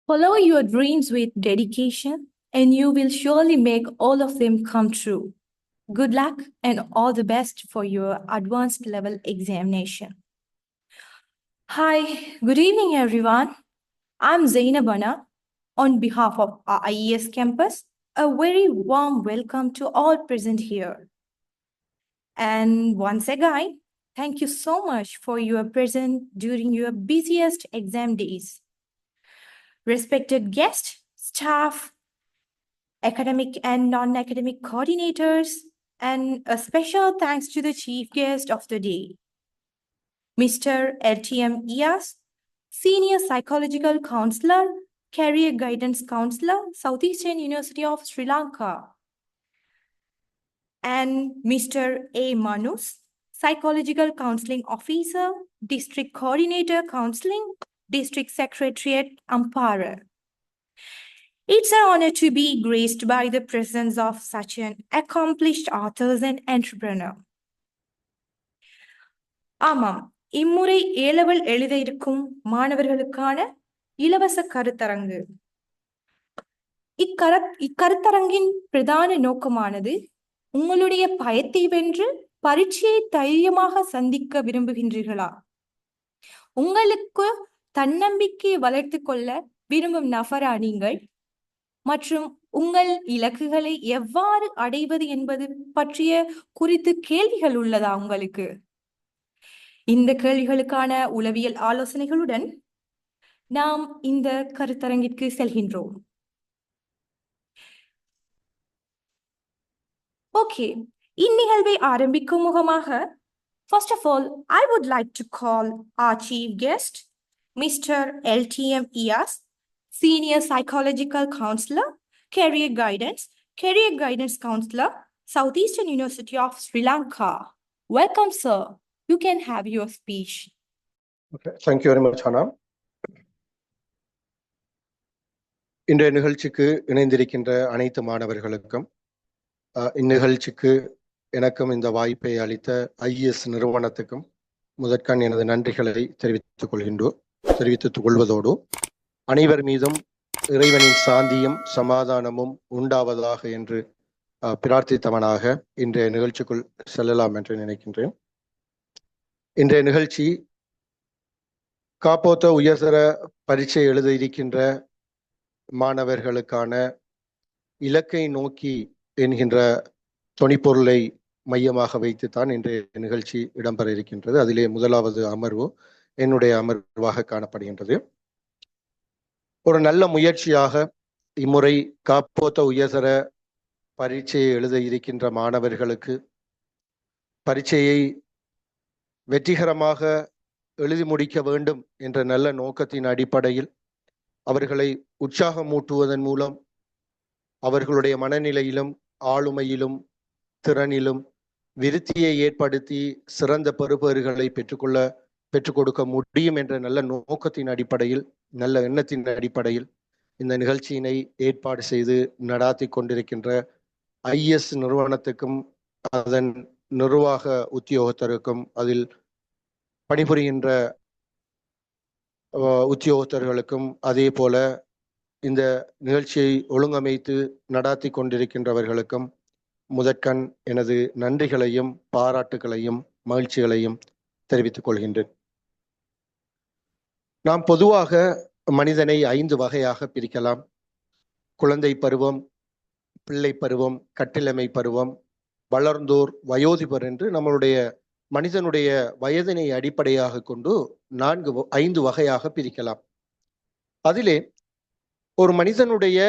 Follow your dreams with dedication, and you will surely make all of them come true. Good luck and all the best for your advanced level examination. Hi, good evening, everyone. I'm Zainab Anna. On behalf of our IES campus, a very warm welcome to all present here. And once again, thank you so much for your presence during your busiest exam days. Respected guests, staff, academic and non-academic coordinators, and a special thanks to the chief guest of the day, Mr. LTM Iyas, Senior Psychological Counselor, Career Guidance Counselor, Southeastern University of Sri Lanka, and Mr. A. Manus, Psychological Counseling Officer, District Coordinator Counseling, District Secretariat, Ampara. It's an honor to be graced by the presence of such an accomplished author and entrepreneur. ஆமாம், இம்முறை A level எழுத இருக்கும் மாணவர்களுக்கான இலவச கருத்தரங்கு. இக்கருத்தரங்கின் பிரதான நோக்கமானது உங்களுடைய பயத்தை வென்று பரீட்சையை தைரியமாக சந்திக்க விரும்புகின்றீர்களா? உங்களுக்கு தன்னம்பிக்கை வளர்த்து கொள்ள விரும்பும் நபரா நீங்கள்? மற்றும் உங்கள் இலக்குகளை எவ்வாறு அடைவது என்பது பற்றிய குறித்து கேள்விகள் உள்ளதா உங்களுக்கு? இந்த கேள்விகளுக்கான உளவியல் ஆலோசனைகளுடன் நாம் இந்த கருத்தரங்கிற்கு செல்கின்றோம். ஓகே, இந்நிகழ்வை ஆரம்பிக்கும் முகமாக first of all, I would like to call our chief guest, Mr. LTM Iyas, Senior Psychological Counselor, Career Guidance Counselor, Southeastern University of Sri Lanka. Welcome, sir. You can have your speech. Okay, thank you very much, Hannah. இன்றைய நிகழ்ச்சிக்கு இணைந்திருக்கின்ற அனைத்து மாணவர்களுக்கும் இந்நிகழ்ச்சிக்கு எனக்கும் இந்த வாய்ப்பை அளித்த IES நிறுவனத்துக்கும் முதற்கண் எனது நன்றிகளை தெரிவித்துக் கொள்வதோடு அனைவர் மீதும் இறைவனின் சாந்தியும் சமாதானமும் உண்டாவதாக என்று பிரார்த்தித்தவனாக இன்றைய நிகழ்ச்சிக்குள் செல்லலாம் என்று நினைக்கின்றேன். இன்றைய நிகழ்ச்சி காப்போத்த உயர்தர பரீட்சை எழுத இருக்கின்ற மாணவர்களுக்கான இலக்கை நோக்கி என்கின்ற தொனிப்பொருளை மையமாக வைத்துத்தான் இன்றைய நிகழ்ச்சி இடம்பெற இருக்கின்றது. அதிலே முதலாவது அமர்வு என்னுடைய அமர்வாக காணப்படுகின்றது. ஒரு நல்ல முயற்சியாக இம்முறை காப்போத்த உயர்தர பரீட்சையை எழுத இருக்கின்ற மாணவர்களுக்கு பரீட்சையை வெற்றிகரமாக எழுதி முடிக்க வேண்டும் என்ற நல்ல நோக்கத்தின் அடிப்படையில் அவர்களை உற்சாகமூட்டுவதன் மூலம் அவர்களுடைய மனநிலையிலும் ஆளுமையிலும் திறனிலும் விருத்தியை ஏற்படுத்தி சிறந்த பெறுபேறுகளை பெற்றுக் கொடுக்க முடியும் என்ற நல்ல நோக்கத்தின் அடிப்படையில், நல்ல எண்ணத்தின் அடிப்படையில் இந்த நிகழ்ச்சியினை ஏற்பாடு செய்து நடாத்தி கொண்டிருக்கின்ற IES நிறுவனத்துக்கும் அதன் நிர்வாக உத்தியோகத்தருக்கும் அதில் பணிபுரிகின்ற உத்தியோகத்தர்களுக்கும் அதே போல இந்த நிகழ்ச்சியை ஒழுங்கமைத்து நடாத்தி கொண்டிருக்கின்றவர்களுக்கும் முதற்கண் எனது நன்றிகளையும் பாராட்டுகளையும் மகிழ்ச்சிகளையும் தெரிவித்துக் கொள்கின்றேன். நாம் பொதுவாக மனிதனை 5 வகையாக பிரிக்கலாம். குழந்தை பருவம், பிள்ளை பருவம், கட்டிலமை பருவம், வளர்ந்தோர், வயோதிபர் என்று நம்மளுடைய மனிதனுடைய வயதினை அடிப்படையாக கொண்டு 5 வகையாக பிரிக்கலாம். அதிலே ஒரு மனிதனுடைய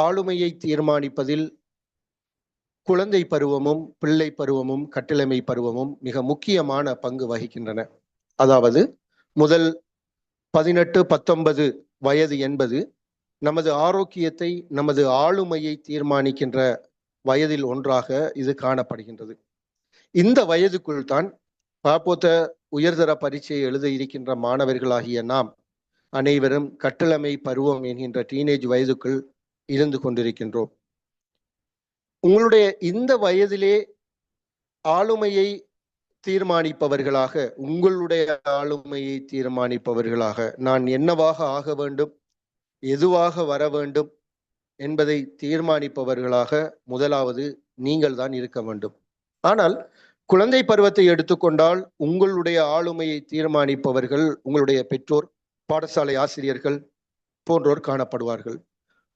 ஆளுமையை தீர்மானிப்பதில் குழந்தை பருவமும் பிள்ளை பருவமும் கட்டிலமை பருவமும் மிக முக்கியமான பங்கு வகிக்கின்றன. அதாவது முதல் 18-19 வயது என்பது நமது ஆரோக்கியத்தை, நமது ஆளுமையை தீர்மானிக்கின்ற வயதில் ஒன்றாக இது காணப்படுகின்றது. இந்த வயதுக்குள் தான் காப்போத்த உயர்தர பரீட்சையை எழுத இருக்கின்ற மாணவர்களாகிய நாம் அனைவரும் கட்டிலமை பருவம் என்கின்ற டீனேஜ் வயதுக்குள் இருந்து கொண்டிருக்கின்றோம். உங்களுடைய இந்த வயதிலே ஆளுமையை தீர்மானிப்பவர்களாக, உங்களுடைய ஆளுமையை தீர்மானிப்பவர்களாக நான் என்னவாக ஆக வேண்டும், எதுவாக வர வேண்டும் என்பதை தீர்மானிப்பவர்களாக முதலாவது நீங்கள் தான் இருக்க வேண்டும். ஆனால் குழந்தை பருவத்தை எடுத்துக்கொண்டால் உங்களுடைய ஆளுமையை தீர்மானிப்பவர்கள் உங்களுடைய பெற்றோர், பாடசாலை ஆசிரியர்கள் போன்றோர் காணப்படுவார்கள்.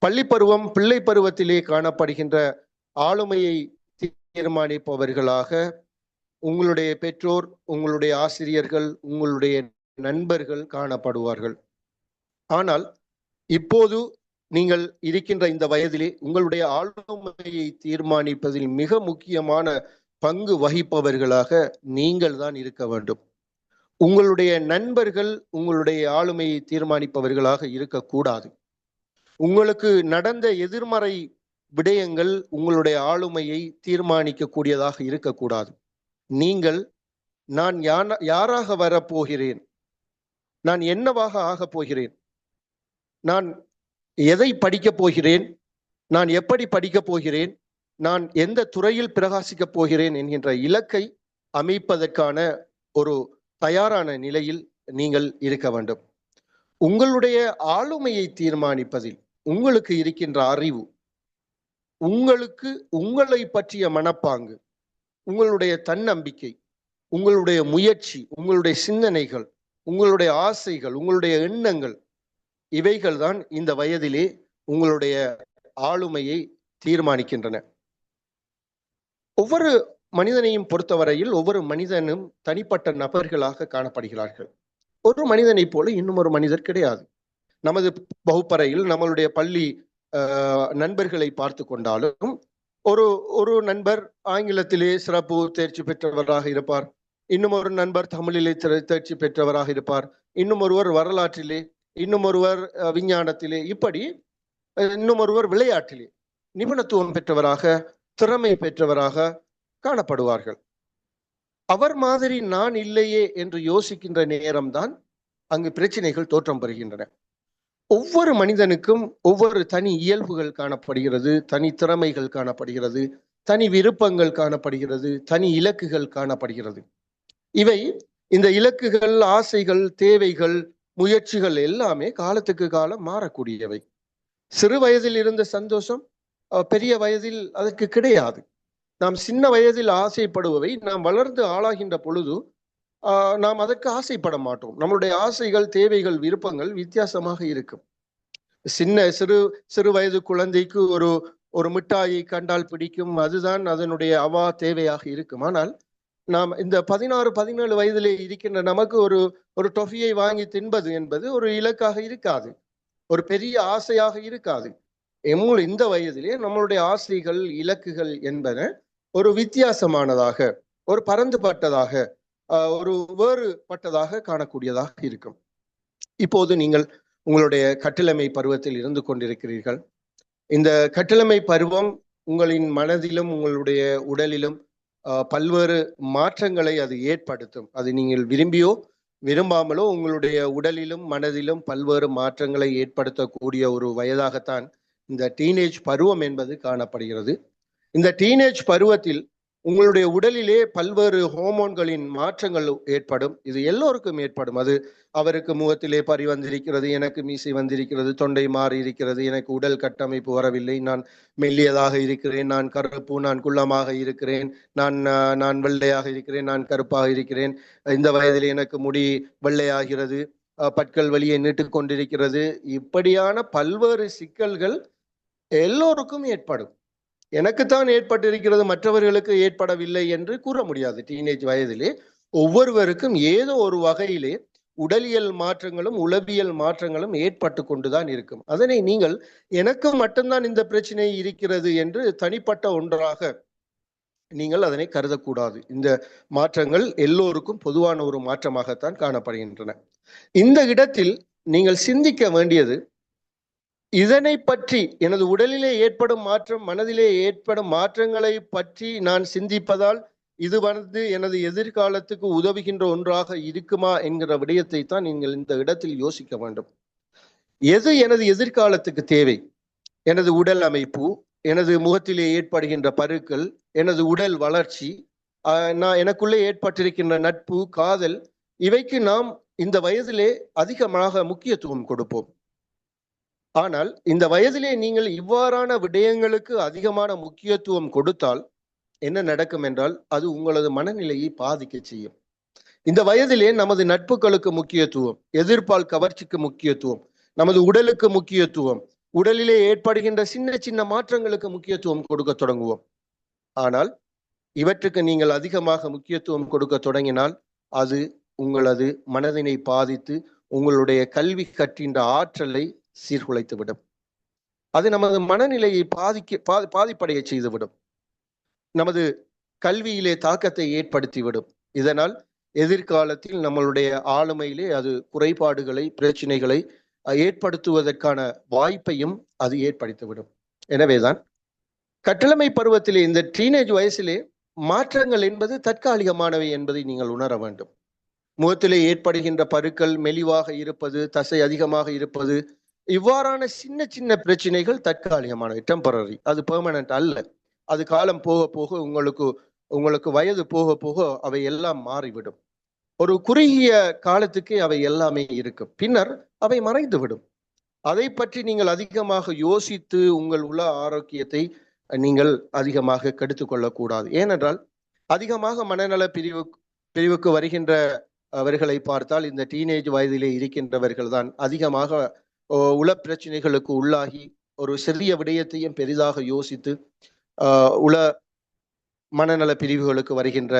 பள்ளி பருவம், பிள்ளை பருவத்திலே காணப்படுகின்ற ஆளுமையை தீர்மானிப்பவர்களாக உங்களுடைய பெற்றோர், உங்களுடைய ஆசிரியர்கள், உங்களுடைய நண்பர்கள் காணப்படுவார்கள். ஆனால் இப்போது நீங்கள் இருக்கின்ற இந்த வயதிலே உங்களுடைய ஆளுமையை தீர்மானிப்பதில் மிக முக்கியமான பங்கு வகிப்பவர்களாக நீங்கள் தான் இருக்க வேண்டும். உங்களுடைய நண்பர்கள் உங்களுடைய ஆளுமையை தீர்மானிப்பவர்களாக இருக்கக்கூடாது. உங்களுக்கு நடந்த எதிர்மறை விடயங்கள் உங்களுடைய ஆளுமையை தீர்மானிக்க கூடியதாக இருக்கக்கூடாது. நீங்கள் நான் யாராக வரப்போகிறேன், நான் என்னவாக ஆகப் போகிறேன், நான் எதை படிக்கப் போகிறேன், நான் எப்படி படிக்கப் போகிறேன், நான் எந்த துறையில் பிரகாசிக்கப் போகிறேன் என்கின்ற இலக்கை அமைப்பதற்கான ஒரு தயாரான நிலையில் நீங்கள் இருக்க வேண்டும். உங்களுடைய ஆளுமையை தீர்மானிப்பதில் உங்களுக்கு இருக்கின்ற அறிவு, உங்களுக்கு உங்களை பற்றிய மனப்பாங்கு, உங்களுடைய தன்னம்பிக்கை, உங்களுடைய முயற்சி, உங்களுடைய சிந்தனைகள், உங்களுடைய ஆசைகள், உங்களுடைய எண்ணங்கள், இவைகள் தான் இந்த வயதிலே உங்களுடைய ஆளுமையை தீர்மானிக்கின்றன. ஒவ்வொரு மனிதனையும் பொறுத்தவரையில் ஒவ்வொரு மனிதனும் தனிப்பட்ட நபர்களாக காணப்படுகிறார்கள். ஒரு மனிதனை போல இன்னும் ஒரு மனிதர் கிடையாது. நமது வகுப்பறையில் நம்மளுடைய பள்ளி நண்பர்களை பார்த்து கொண்டாலும் ஒரு நண்பர் ஆங்கிலத்திலே சிறப்பு தேர்ச்சி பெற்றவராக இருப்பார், இன்னும் ஒரு நண்பர் தமிழிலே தேர்ச்சி பெற்றவராக இருப்பார், இன்னும் ஒருவர் வரலாற்றிலே, இன்னும் ஒருவர் விஞ்ஞானத்திலே, இப்படி இன்னும் ஒருவர் விளையாட்டிலே நிபுணத்துவம் பெற்றவராக, திறமை பெற்றவராக காணப்படுவார்கள். அவர் மாதிரி நான் இல்லையே என்று யோசிக்கின்ற நேரம்தான் அங்கு பிரச்சனைகள் தோற்றம் பெறுகின்றன. ஒவ்வொரு மனிதனுக்கும் ஒவ்வொரு தனி இயல்புகள் காணப்படுகிறது, தனி திறமைகள் காணப்படுகிறது, தனி விருப்பங்கள் காணப்படுகிறது, தனி இலக்குகள் காணப்படுகிறது. இவை இந்த இலக்குகள், ஆசைகள், தேவைகள், முயற்சிகள் எல்லாமே காலத்துக்கு காலம் மாறக்கூடியவை. சிறு வயதில் இருந்த சந்தோஷம் பெரிய வயதில் அதற்கு கிடையாது. நாம் சின்ன வயதில் ஆசைப்படுபவை நாம் வளர்ந்து ஆளாகின்ற பொழுது நாம் அதற்கு ஆசைப்பட மாட்டோம். நம்மளுடைய ஆசைகள், தேவைகள், விருப்பங்கள் வித்தியாசமாக இருக்கும். சிறு வயது குழந்தைக்கு ஒரு மிட்டாயை கண்டால் பிடிக்கும், அதுதான் அதனுடைய தேவையாக இருக்கும். ஆனால் நாம் இந்த 16-17 வயதிலே இருக்கின்ற நமக்கு ஒரு டொஃபியை வாங்கி தின்பது என்பது ஒரு இலக்காக இருக்காது, ஒரு பெரிய ஆசையாக இருக்காது. இந்த வயதிலே நம்மளுடைய ஆசைகள், இலக்குகள் என்பன ஒரு வித்தியாசமானதாக, ஒரு பரந்துபட்டதாக, ஒரு வேறுபட்டதாக காணக்கூடியதாக இருக்கும். இப்போது நீங்கள் உங்களுடைய கட்டிளமை பருவத்தில் இருந்து கொண்டிருக்கிறீர்கள். இந்த கட்டிளமை பருவம் உங்களின் மனதிலும் உங்களுடைய உடலிலும் பல்வேறு மாற்றங்களை அது ஏற்படுத்தும். அது நீங்கள் விரும்பியோ விரும்பாமலோ உங்களுடைய உடலிலும் மனதிலும் பல்வேறு மாற்றங்களை ஏற்படுத்தக்கூடிய ஒரு வயதாகத்தான் இந்த டீனேஜ் பருவம் என்பது காணப்படுகிறது. இந்த டீனேஜ் பருவத்தில் உங்களுடைய உடலிலே பல்வேறு ஹோமோன்களின் மாற்றங்கள் ஏற்படும். இது எல்லோருக்கும் ஏற்படும். அது அவருக்கு முகத்திலே பறி வந்திருக்கிறது, எனக்கு மீசை வந்திருக்கிறது, தொண்டை மாறி இருக்கிறது, எனக்கு உடல் கட்டமைப்பு வரவில்லை, நான் மெல்லியதாக இருக்கிறேன், நான் கருப்பு, நான் குள்ளமாக இருக்கிறேன், நான் வெள்ளையாக இருக்கிறேன், நான் கருப்பாக இருக்கிறேன், இந்த வயதில் எனக்கு முடி வெள்ளையாகிறது, பற்கள் வெளியே நீட்டு கொண்டிருக்கிறது. இப்படியான பல்வேறு சிக்கல்கள் எல்லோருக்கும் ஏற்படும். எனக்குத்தான் ஏற்பட்டிருக்கிறது, மற்றவர்களுக்கு ஏற்படவில்லை என்று கூற முடியாது. டீனேஜ் வயதிலே ஒவ்வொருவருக்கும் ஏதோ ஒரு வகையிலே உடலியல் மாற்றங்களும் உளவியல் மாற்றங்களும் ஏற்பட்டு கொண்டுதான் இருக்கும். அதனை நீங்கள் எனக்கு மட்டும்தான் இந்த பிரச்சனை இருக்கிறது என்று தனிப்பட்ட ஒன்றாக நீங்கள் அதனை கருதக்கூடாது. இந்த மாற்றங்கள் எல்லோருக்கும் பொதுவான ஒரு மாற்றமாகத்தான் காணப்படுகின்றன. இந்த இடத்தில் நீங்கள் சிந்திக்க வேண்டியது, இதனை பற்றி, எனது உடலிலே ஏற்படும் மாற்றம், மனதிலே ஏற்படும் மாற்றங்களை பற்றி நான் சிந்திப்பதால் இது எனது எதிர்காலத்துக்கு உதவுகின்ற ஒன்றாக இருக்குமா என்கிற விடயத்தை தான் நீங்கள் இந்த இடத்தில் யோசிக்க வேண்டும். எது எனது எதிர்காலத்துக்கு தேவை? எனது உடல் அமைப்பு, எனது முகத்திலே ஏற்படுகின்ற பருக்கள், எனது உடல் வளர்ச்சி, எனக்குள்ளே ஏற்பட்டிருக்கின்ற நட்பு, காதல், இவைக்கு நாம் இந்த வயதிலே அதிகமாக முக்கியத்துவம் கொடுப்போம். ஆனால் இந்த வயதிலே நீங்கள் இவ்வாறான விடயங்களுக்கு அதிகமான முக்கியத்துவம் கொடுத்தால் என்ன நடக்கும் என்றால் அது உங்களது மனநிலையை பாதிக்க செய்யும். இந்த வயதிலே நமது நட்புகளுக்கு முக்கியத்துவம், எதிர்ப்பால் கவர்ச்சிக்கு முக்கியத்துவம், நமது உடலுக்கு முக்கியத்துவம், உடலிலே ஏற்படுகின்ற சின்ன சின்ன மாற்றங்களுக்கு முக்கியத்துவம் கொடுக்க தொடங்குவோம். ஆனால் இவற்றுக்கு நீங்கள் அதிகமாக முக்கியத்துவம் கொடுக்க தொடங்கினால் அது உங்களது மனதினை பாதித்து உங்களுடைய கல்வி கற்கின்ற ஆற்றலை சீர்குலைத்துவிடும். அது நமது மனநிலையை பாதிப்படைய செய்துவிடும். நமது கல்வியிலே தாக்கத்தை ஏற்படுத்திவிடும். இதனால் எதிர்காலத்தில் நம்மளுடைய ஆளுமையிலே அது குறைபாடுகளை, பிரச்சனைகளை ஏற்படுத்துவதற்கான வாய்ப்பையும் அது ஏற்படுத்திவிடும். எனவேதான் கட்டளமை பருவத்திலே, இந்த டீனேஜ் வயசிலே மாற்றங்கள் என்பது தற்காலிகமானவை என்பதை நீங்கள் உணர வேண்டும். முகத்திலே ஏற்படுகின்ற பருக்கள், மெலிவாக இருப்பது, தசை அதிகமாக இருப்பது, இவ்வாறான சின்ன சின்ன பிரச்சனைகள் தற்காலிகமானவை, டெம்பரரி. அது பெர்மனன்ட் அல்ல. அது காலம் போக போக உங்களுக்கு வயது போக போக அவை எல்லாம் மாறிவிடும். ஒரு குறுகிய காலத்துக்கு அவை எல்லாமே இருக்கும், பின்னர் அவை மறைந்துவிடும். அதை பற்றி நீங்கள் அதிகமாக யோசித்து உங்கள் உள்ள ஆரோக்கியத்தை நீங்கள் அதிகமாக கெடுத்துக் கொள்ளக்கூடாது. ஏனென்றால் அதிகமாக மனநல பிரிவுக்கு வருகின்ற அவர்களை பார்த்தால் இந்த டீனேஜ் வயதிலே இருக்கின்றவர்கள் தான் அதிகமாக உள பிரச்சனைகளுக்கு உள்ளாகி ஒரு சிறிய விடயத்தையும் பெரிதாக யோசித்து உள மனநல பிரிவுகளுக்கு வருகின்ற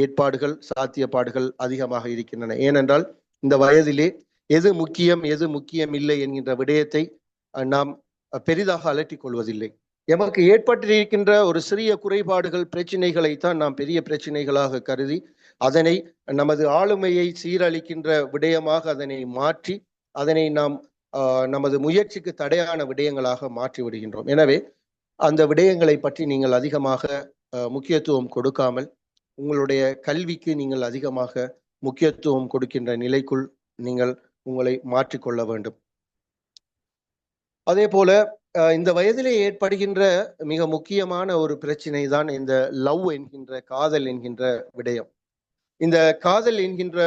ஏற்பாடுகள், சாத்தியப்பாடுகள் அதிகமாக இருக்கின்றன. ஏனென்றால் இந்த வயதிலே எது முக்கியம் இல்லை என்கின்ற விடயத்தை நாம் பெரிதாக அலட்டிக் கொள்வதில்லை. எமக்கு ஏற்பட்டிருக்கின்ற ஒரு சிறிய குறைபாடுகள், பிரச்சனைகளைத்தான் நாம் பெரிய பிரச்சனைகளாக கருதி அதனை நமது ஆளுமையை சீரழிக்கின்ற விடயமாக அதனை மாற்றி அதனை நாம் நமது முயற்சிக்கு தடையான விடயங்களாக மாற்றி விடுகின்றோம். எனவே அந்த விடயங்களை பற்றி நீங்கள் அதிகமாக முக்கியத்துவம் கொடுக்காமல் உங்களுடைய கல்விக்கு நீங்கள் அதிகமாக முக்கியத்துவம் கொடுக்கின்ற நிலைக்குள் நீங்கள் உங்களை மாற்றிக்கொள்ள வேண்டும். அதே போல இந்த வயதிலே ஏற்படுகின்ற மிக முக்கியமான ஒரு பிரச்சனை தான் இந்த லவ் என்கின்ற, காதல் என்கின்ற விடயம். இந்த காதல் என்கின்ற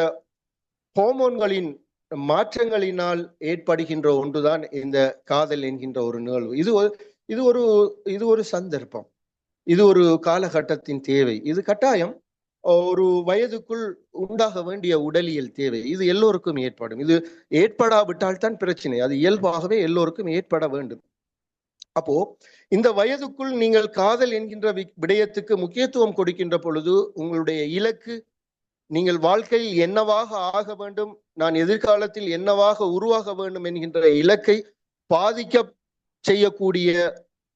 ஹோமோன்களின் மாற்றங்களினால் ஏற்படுகின்ற ஒன்றுதான் இந்த காதல் என்கின்ற ஒரு நிகழ்வு. இது ஒரு சந்தர்ப்பம், இது ஒரு காலகட்டத்தின் தேவை, இது கட்டாயம் ஒரு வயதுக்குள் உண்டாக வேண்டிய உடலியல் தேவை. இது எல்லோருக்கும் ஏற்படும். இது ஏற்படாவிட்டால் தான் பிரச்சனை. அது இயல்பாகவே எல்லோருக்கும் ஏற்பட வேண்டும். அப்போ இந்த வயதுக்குள் நீங்கள் காதல் என்கின்ற விடயத்துக்கு முக்கியத்துவம் கொடுக்கின்ற பொழுது உங்களுடைய இலக்கு, நீங்கள் வாழ்க்கையில் என்னவாக ஆக வேண்டும், நான் எதிர்காலத்தில் என்னவாக உருவாக வேண்டும் என்கின்ற இலக்கை பாதிக்க செய்யக்கூடிய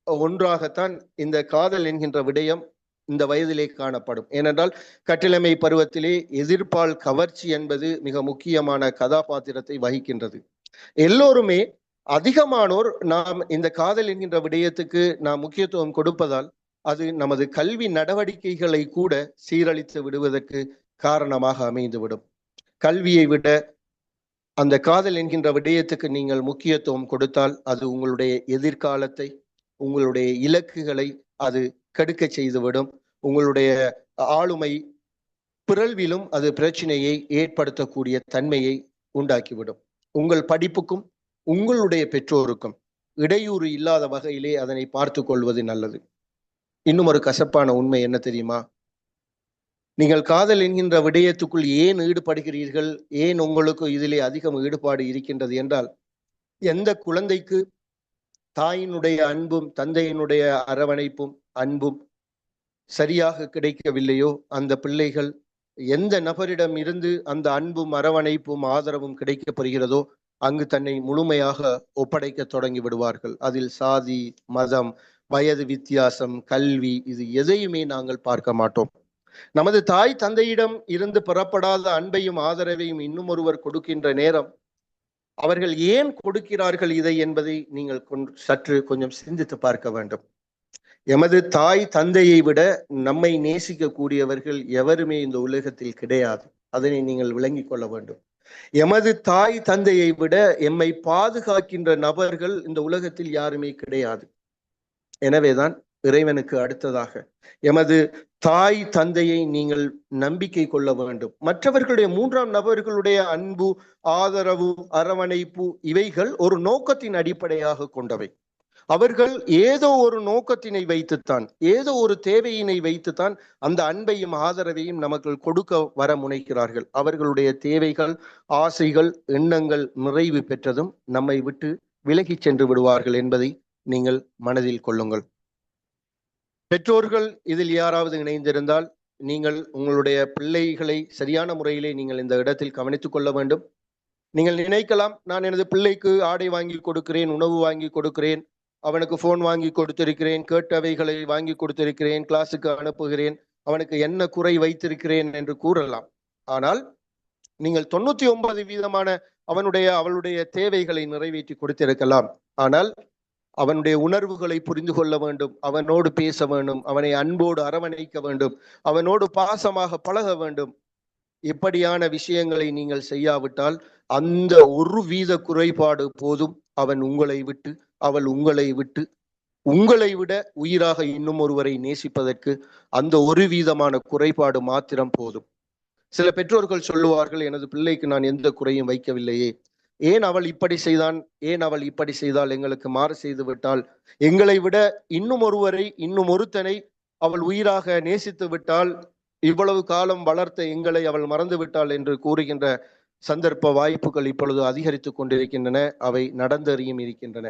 ஒன்றாகத்தான் இந்த காதல் என்கின்ற விடயம் இந்த வயதிலே காணப்படும். ஏனென்றால் கட்டிளமை பருவத்திலே எதிர்ப்பால் கவர்ச்சி என்பது மிக முக்கியமான கதாபாத்திரத்தை வகிக்கின்றது. எல்லோருமே அதிகமானோர் நாம் இந்த காதல் என்கின்ற விடயத்துக்கு நாம் முக்கியத்துவம் கொடுப்பதால் அது நமது கல்வி நடவடிக்கைகளை கூட சீரழித்து விடுவதற்கு காரணமாக அமைந்துவிடும். கல்வியை விட அந்த காதல் என்கின்ற விடயத்துக்கு நீங்கள் முக்கியத்துவம் கொடுத்தால் அது உங்களுடைய எதிர்காலத்தை, உங்களுடைய இலக்குகளை அது கெடுக்க செய்துவிடும். உங்களுடைய ஆளுமை பிறழ்விலும் அது பிரச்சனையை ஏற்படுத்தக்கூடிய தன்மையை உண்டாக்கிவிடும். உங்கள் படிப்புக்கும் உங்களுடைய பெற்றோருக்கும் இடையூறு இல்லாத வகையிலே அதனை பார்த்து கொள்வது நல்லது. இன்னும் ஒரு கசப்பான உண்மை என்ன தெரியுமா? நீங்கள் காதல் என்கின்ற விடயத்துக்குள் ஏன் ஈடுபடுகிறீர்கள், ஏன் உங்களுக்கு இதிலே அதிகம் ஈடுபாடு இருக்கின்றது என்றால், எந்த குழந்தைக்கு தாயினுடைய அன்பும் தந்தையினுடைய அரவணைப்பும் அன்பும் சரியாக கிடைக்கவில்லையோ அந்த பிள்ளைகள் எந்த நபரிடம் இருந்து அந்த அன்பும் அரவணைப்பும் ஆதரவும் கிடைக்கப்படுகிறதோ அங்கு தன்னை முழுமையாக ஒப்படைக்க தொடங்கி விடுவார்கள். அதில் சாதி, மதம், வயது வித்தியாசம், கல்வி, இது எதையுமே நாங்கள் பார்க்க மாட்டோம். நமது தாய் தந்தையிடம் இருந்து பெறப்படாத அன்பையும் ஆதரவையும் இன்னும் ஒருவர் கொடுக்கின்ற நேரம் அவர்கள் ஏன் கொடுக்கிறார்கள் இதை என்பதை நீங்கள் சற்று கொஞ்சம் சிந்தித்து பார்க்க வேண்டும். எமது தாய் தந்தையை விட நம்மை நேசிக்க கூடியவர்கள் எவருமே இந்த உலகத்தில் கிடையாது. அதனை நீங்கள் விளங்கிக் கொள்ள வேண்டும். எமது தாய் தந்தையை விட எம்மை பாதுகாக்கின்ற நபர்கள் இந்த உலகத்தில் யாருமே கிடையாது. எனவேதான் இறைவனுக்கு அடுத்ததாக எமது தாய் தந்தையை நீங்கள் நம்பிக்கை கொள்ள வேண்டும். மற்றவர்களுடைய மூன்றாம் நபர்களுடைய அன்பு, ஆதரவு, அரவணைப்பு இவைகள் ஒரு நோக்கத்தின் அடிப்படையாக கொண்டவை. அவர்கள் ஏதோ ஒரு நோக்கத்தினை வைத்துத்தான், ஏதோ ஒரு தேவையினை வைத்துத்தான் அந்த அன்பையும் ஆதரவையும் நமக்கு கொடுக்க வர முனைக்கிறார்கள். அவர்களுடைய தேவைகள், ஆசைகள், எண்ணங்கள் நிறைவு பெற்றதும் நம்மை விட்டு விலகி சென்று விடுவார்கள் என்பதை நீங்கள் மனதில் கொள்ளுங்கள். பெற்றோர்கள் இதில் யாராவது இணைந்திருந்தால் நீங்கள் உங்களுடைய பிள்ளைகளை சரியான முறையிலே நீங்கள் இந்த இடத்தில் கவனித்துக் கொள்ள வேண்டும். நீங்கள் நினைக்கலாம், நான் எனது பிள்ளைக்கு ஆடை வாங்கி கொடுக்கிறேன், உணவு வாங்கி கொடுக்கிறேன், அவனுக்கு போன் வாங்கி கொடுத்திருக்கிறேன், கேட்டவைகளை வாங்கி கொடுத்திருக்கிறேன், கிளாஸுக்கு அனுப்புகிறேன், அவனுக்கு என்ன குறை வைத்திருக்கிறேன் என்று கூறலாம். ஆனால் நீங்கள் 99% அவளுடைய தேவைகளை நிறைவேற்றி கொடுத்திருக்கலாம். ஆனால் அவனுடைய உணர்வுகளை புரிந்து கொள்ள வேண்டும், அவனோடு பேச வேண்டும், அவனை அன்போடு அரவணைக்க வேண்டும், அவனோடு பாசமாக பழக வேண்டும். இப்படியான விஷயங்களை நீங்கள் செய்யாவிட்டால் அந்த 1% குறைபாடு போதும் அவன் உங்களை விட்டு, அவள் உங்களை விட்டு, உங்களை விட உயிராக இன்னும் ஒருவரை நேசிப்பதற்கு அந்த 1% குறைபாடு மாத்திரம் போதும். சில பெற்றோர்கள் சொல்லுவார்கள், எனது பிள்ளைக்கு நான் எந்த குறையும் வைக்கவில்லையே, ஏன் அவள் இப்படி செய்தான், ஏன் அவள் இப்படி செய்தால், எங்களுக்கு மாறு செய்து விட்டால், எங்களை விட இன்னும் ஒருவரை, இன்னும் ஒருத்தனை அவள் உயிராக நேசித்து விட்டால், இவ்வளவு காலம் வளர்த்த எங்களை அவள் மறந்து விட்டாள் என்று கூறுகின்ற சந்தர்ப்ப வாய்ப்புகள் இப்பொழுது அதிகரித்து கொண்டிருக்கின்றன. அவை நடந்தறியும் இருக்கின்றன.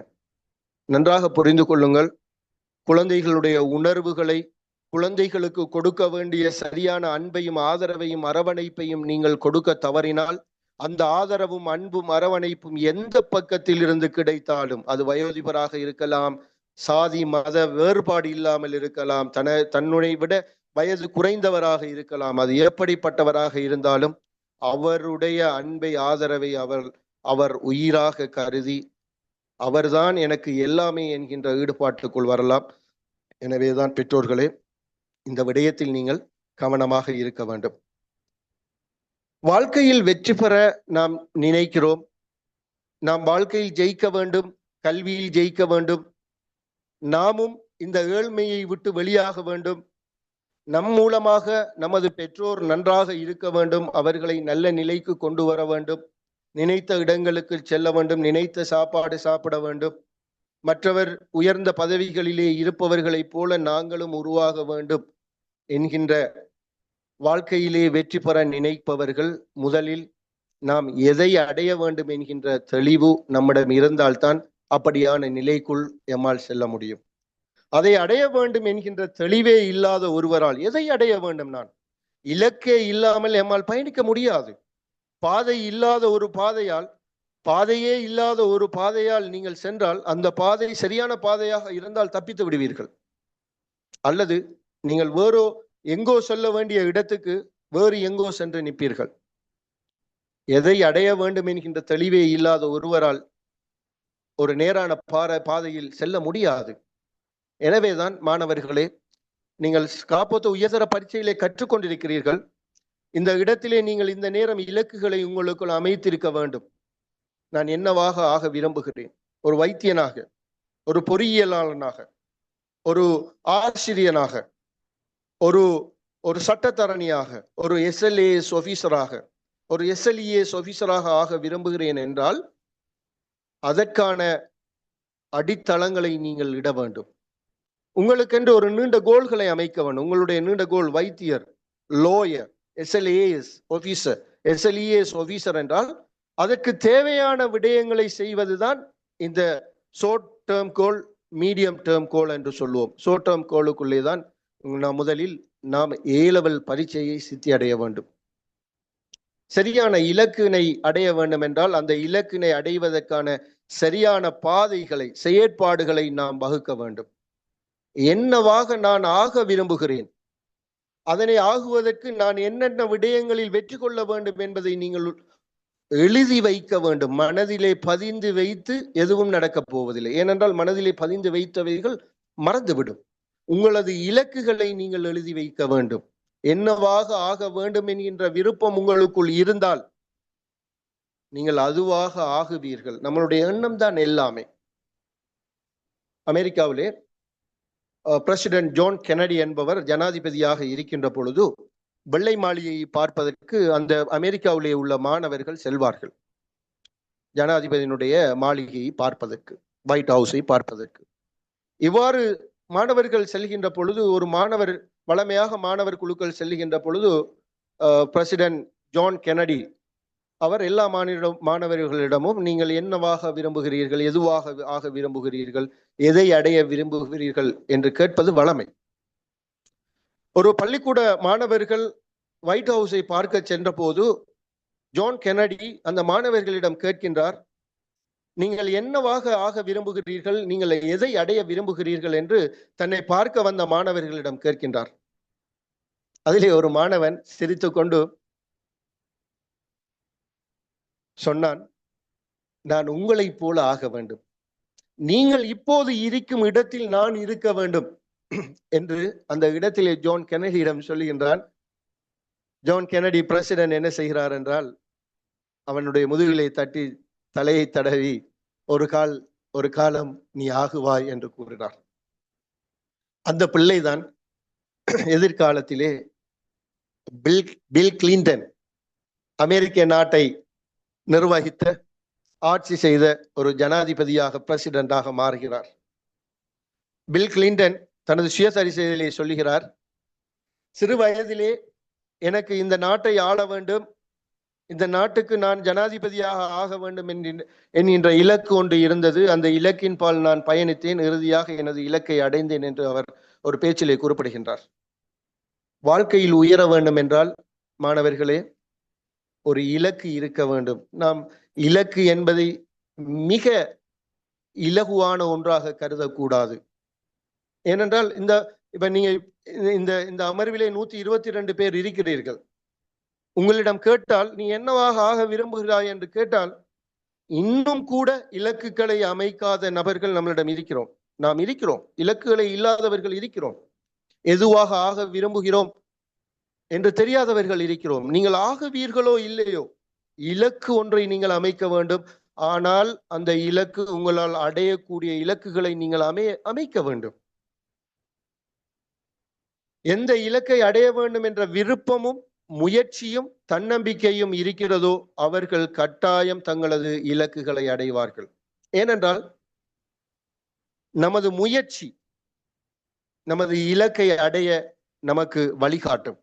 நன்றாக புரிந்து கொள்ளுங்கள். குழந்தைகளுடைய உணர்வுகளை, குழந்தைகளுக்கு கொடுக்க வேண்டிய சரியான அன்பையும் ஆதரவையும் அரவணைப்பையும் நீங்கள் கொடுக்க தவறினால், அந்த ஆதரவும் அன்பும் அரவணைப்பும் எந்த பக்கத்தில் இருந்து கிடைத்தாலும், அது வயோதிபராக இருக்கலாம், சாதி மத வேறுபாடு இல்லாமல் இருக்கலாம், தன்னுடைய விட வயது குறைந்தவராக இருக்கலாம், அது எப்படிப்பட்டவராக இருந்தாலும் அவருடைய அன்பை, ஆதரவை அவர் உயிராக கருதி அவர்தான் எனக்கு எல்லாமே என்கின்ற ஈடுபாட்டுக்குள் வரலாம். எனவேதான் பெற்றோர்களே, இந்த விடயத்தில் நீங்கள் கவனமாக இருக்க வேண்டும். வாழ்க்கையில் வெற்றி பெற நாம் நினைக்கிறோம், நாம் வாழ்க்கையில் ஜெயிக்க வேண்டும், கல்வியில் ஜெயிக்க வேண்டும், நாமும் இந்த ஏழ்மையை விட்டு வெளியாக வேண்டும், நம் மூலமாக நமது பெற்றோர் நன்றாக இருக்க வேண்டும், அவர்களை நல்ல நிலைக்கு கொண்டு வர வேண்டும், நினைத்த இடங்களுக்கு செல்ல வேண்டும், நினைத்த சாப்பாடு சாப்பிட வேண்டும், மற்றவர் உயர்ந்த பதவிகளிலே இருப்பவர்களைப் போல நாங்களும் உருவாக வேண்டும் என்கின்ற வாழ்க்கையிலே வெற்றி பெற நினைப்பவர்கள் முதலில் நாம் எதை அடைய வேண்டும் என்கின்ற தெளிவு நம்மிடம் இருந்தால்தான் அப்படியான நிலைக்குள் எம்மால் செல்ல முடியும். அதை அடைய வேண்டும் என்கின்ற தெளிவே இல்லாத ஒருவரால் எதை அடைய வேண்டும், நான் இலக்கே இல்லாமல் எம்மால் பயணிக்க முடியாது. பாதை இல்லாத ஒரு பாதையால், பாதையே இல்லாத ஒரு பாதையால் நீங்கள் சென்றால் அந்த பாதை சரியான பாதையாக இருந்தால் தப்பித்து விடுவீர்கள். அல்லது நீங்கள் வேறோ எங்கோ சொல்ல வேண்டிய இடத்துக்கு வேறு எங்கோ சென்று நிற்பீர்கள். எதை அடைய வேண்டும் என்கின்ற தெளிவே இல்லாத ஒருவரால் ஒரு நேரான பாதையில் செல்ல முடியாது. எனவேதான் மாணவர்களே, நீங்கள் காப்போத்த உயர்தர பரீட்சையிலே கற்றுக்கொண்டிருக்கிறீர்கள். இந்த இடத்திலே நீங்கள் இந்த நேரம் இலக்குகளை உங்களுக்குள் அமைத்திருக்க வேண்டும். நான் என்னவாக ஆக விரும்புகிறேன்? ஒரு வைத்தியனாக, ஒரு பொறியியலாளனாக, ஒரு ஆசிரியனாக, ஒரு சட்டத்தரணியாக, ஒரு SLAS ஆஃபீஸராக, ஒரு SLES ஆஃபீஸராக ஆக விரும்புகிறேன் என்றால் அதற்கான அடித்தளங்களை நீங்கள் இட வேண்டும். உங்களுக்கென்று ஒரு நீண்ட கோல்களை அமைக்க வேண்டும். உங்களுடைய நீண்ட கோல் வைத்தியர், lower, SLAS officer, SLES officer என்றால் அதற்கு தேவையான விடயங்களை செய்வதுதான் இந்த short term goal, medium term goal என்று சொல்லுவோம். ஷார்ட் டேர்ம் கோலுக்குள்ளே தான் முதலில் நாம் A-level பரீட்சையை சித்தி அடைய வேண்டும். சரியான இலக்கினை அடைய வேண்டும் என்றால் அந்த இலக்கினை அடைவதற்கான சரியான பாதைகளை, செயற்பாடுகளை நாம் வகுக்க வேண்டும். என்னவாக நான் ஆக விரும்புகிறேன், அதனை ஆகுவதற்கு நான் என்னென்ன விடயங்களில் வெற்றி கொள்ள வேண்டும் என்பதை நீங்கள் எழுதி வைக்க வேண்டும். மனதிலே பதிந்து வைத்து எதுவும் நடக்கப் போவதில்லை. ஏனென்றால் மனதிலே பதிந்து வைத்தவைகள் மறந்துவிடும். உங்களது இலக்குகளை நீங்கள் எழுதி வைக்க வேண்டும். என்னவாக ஆக வேண்டும் என்கின்ற விருப்பம் உங்களுக்குள் இருந்தால் நீங்கள் அதுவாக ஆகுவீர்கள். நம்மளுடைய எண்ணம் தான் எல்லாமே. அமெரிக்காவிலே பிரசிடென்ட் ஜான் கென்னடி என்பவர் ஜனாதிபதியாக இருக்கின்ற பொழுது வெள்ளை மாளிகையை பார்ப்பதற்கு அந்த அமெரிக்காவிலே உள்ள மாணவர்கள் செல்வார்கள். ஜனாதிபதியினுடைய மாளிகையை பார்ப்பதற்கு, ஒயிட் ஹவுஸை பார்ப்பதற்கு. இவ்வாறு மாணவர்கள் செல்கின்ற பொழுது ஒரு மாணவர், வளமையாக மாணவர் குழுக்கள் செல்கின்ற பொழுது பிரசிடென்ட் ஜான் கென்னடி அவர் எல்லா மாணவர்களிடமும் நீங்கள் என்னவாக விரும்புகிறீர்கள், எதுவாக ஆக விரும்புகிறீர்கள், எதை அடைய விரும்புகிறீர்கள் என்று கேட்பது வளமை. ஒரு பள்ளிக்கூட மாணவர்கள் ஒயிட் ஹவுஸை பார்க்க சென்ற போது ஜான் கென்னடி அந்த மாணவர்களிடம் கேட்கின்றார், நீங்கள் என்னவாக ஆக விரும்புகிறீர்கள், நீங்கள் எதை அடைய விரும்புகிறீர்கள் என்று தன்னை பார்க்க வந்த மாணவர்களிடம் கேட்கின்றார். அதிலே ஒரு மாணவன் சிரித்துக்கொண்டு சொன்னான், நான் உங்களைப் போல ஆக வேண்டும், நீங்கள் இப்போது இருக்கும் இடத்தில் நான் இருக்க வேண்டும் என்று அந்த இடத்திலே ஜான் கென்னடியிடம் சொல்லுகின்றான். ஜான் கென்னடி பிரசிடென்ட் என்ன செய்கிறார் என்றால், அவனுடைய முதுகிலை தட்டி தலையை தடவி ஒரு காலம் நீ ஆகுவாய் என்று கூறினார். அந்த பிள்ளைதான் எதிர்காலத்திலே பில் கிளின்டன், அமெரிக்க நாட்டை நிர்வகித்த, ஆட்சி செய்த ஒரு ஜனாதிபதியாக, பிரசிடென்டாக மாறுகிறார். பில் கிளின்டன் தனது சுயசரிதையிலே சொல்லுகிறார், சிறு வயதிலே எனக்கு இந்த நாட்டை ஆள வேண்டும், இந்த நாட்டுக்கு நான் ஜனாதிபதியாக ஆக வேண்டும் என்கின்ற இலக்கு ஒன்று இருந்தது. அந்த இலக்கின் பால் நான் பயணித்தேன், இறுதியாக எனது இலக்கை அடைந்தேன் என்று அவர் ஒரு பேச்சிலே குறிப்பிடுகின்றார். வாழ்க்கையில் உயர வேண்டும் என்றால் மாணவர்களே, ஒரு இலக்கு இருக்க வேண்டும். நாம் இலக்கு என்பதை மிக இலகுவான ஒன்றாக கருதக்கூடாது. ஏனென்றால் இப்ப நீங்க இந்த அமர்விலே 122 பேர் இருக்கிறீர்கள். உங்களிடம் கேட்டால் நீ என்னவாக ஆக விரும்புகிறாய் என்று கேட்டால், இன்னும் கூட இலக்குகளை அமைக்காத நபர்கள் நம்மளிடம் இருக்கிறோம். நாம் இருக்கிறோம், இலக்குகளை இல்லாதவர்கள் இருக்கிறோம். எதுவாக ஆக விரும்புகிறோம் என்று தெரியாதவர்கள் இருக்கிறோம். நீங்கள் ஆகுவீர்களோ இல்லையோ, இலக்கு ஒன்றை நீங்கள் அமைக்க வேண்டும். ஆனால் அந்த இலக்கு உங்களால் அடையக்கூடிய இலக்குகளை நீங்கள் அமைக்க வேண்டும். எந்த இலக்கை அடைய வேண்டும் என்ற விருப்பமும் முயற்சியும் தன்னம்பிக்கையும் இருக்கிறதோ அவர்கள் கட்டாயம் தங்களது இலக்குகளை அடைவார்கள். ஏனென்றால் நமது முயற்சி நமது இலக்கை அடைய நமக்கு வழிகாட்டும்.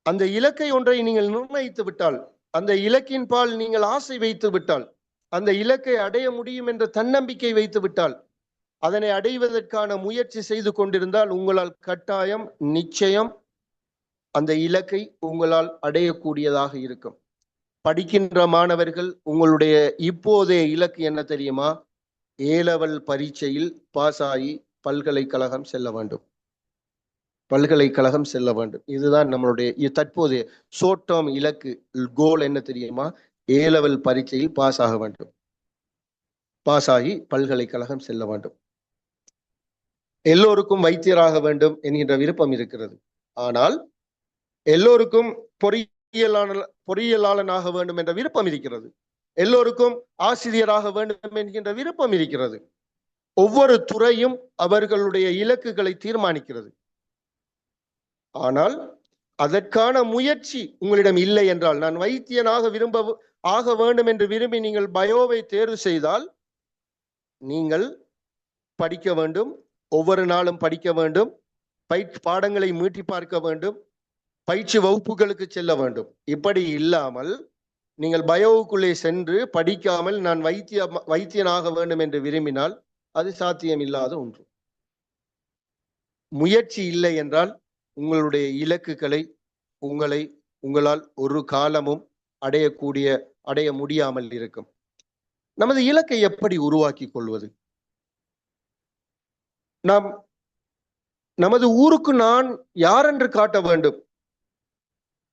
அந்த இலக்கை ஒன்றை நீங்கள் நிர்ணயித்து விட்டால், அந்த இலக்கின் பால் நீங்கள் ஆசை வைத்து விட்டால், அந்த இலக்கை அடைய முடியும் என்ற தன்னம்பிக்கை வைத்து விட்டால், அதனை அடைவதற்கான முயற்சி செய்து கொண்டிருந்தால் உங்களால் கட்டாயம் நிச்சயம் அந்த இலக்கை உங்களால் அடையக்கூடியதாக இருக்கும். படிக்கின்ற மாணவர்கள், உங்களுடைய இப்போதைய இலக்கு என்ன தெரியுமா? ஏலெவல் பரீட்சையில் பாஸ் ஆகி பல்கலைக்கழகம் செல்ல வேண்டும். பல்கலைக்கழகம் செல்ல வேண்டும். இதுதான் நம்மளுடைய தற்போதைய ஷார்ட் டேர்ம் இலக்கு, கோல் என்ன தெரியுமா? ஏலெவல் பரீட்சையில் பாஸ் ஆக வேண்டும், பாஸ் ஆகி பல்கலைக்கழகம் செல்ல வேண்டும். எல்லோருக்கும் வைத்தியராக வேண்டும் என்கின்ற விருப்பம் இருக்கிறது. ஆனால் எல்லோருக்கும் பொறியியலாளனாக வேண்டும் என்ற விருப்பம் இருக்கிறது. எல்லோருக்கும் ஆசிரியராக வேண்டும் என்கின்ற விருப்பம் இருக்கிறது. ஒவ்வொரு துறையும் அவர்களுடைய இலக்குகளை தீர்மானிக்கிறது. ஆனால் அதற்கான முயற்சி உங்களிடம் இல்லை என்றால், நான் வைத்தியனாக ஆக வேண்டும் என்று விரும்பி நீங்கள் பயோவை தேர்வு செய்தால், நீங்கள் படிக்க வேண்டும், ஒவ்வொரு நாளும் படிக்க வேண்டும், பாடங்களை மீட்டி பார்க்க வேண்டும், பயிற்சி வகுப்புகளுக்கு செல்ல வேண்டும். இப்படி இல்லாமல் நீங்கள் பயோவுக்குள்ளே சென்று படிக்காமல் நான் வைத்தியனாக வேண்டும் என்று விரும்பினால் அது சாத்தியமில்லாத ஒன்று. முயற்சி இல்லை என்றால் உங்களுடைய இலக்குகளை உங்களால் ஒரு காலமும் அடைய முடியாமல் இருக்கும். நமது இலக்கை எப்படி உருவாக்கி கொள்வது? நாம் நமது ஊருக்கு நான் யார் என்று காட்ட வேண்டும்,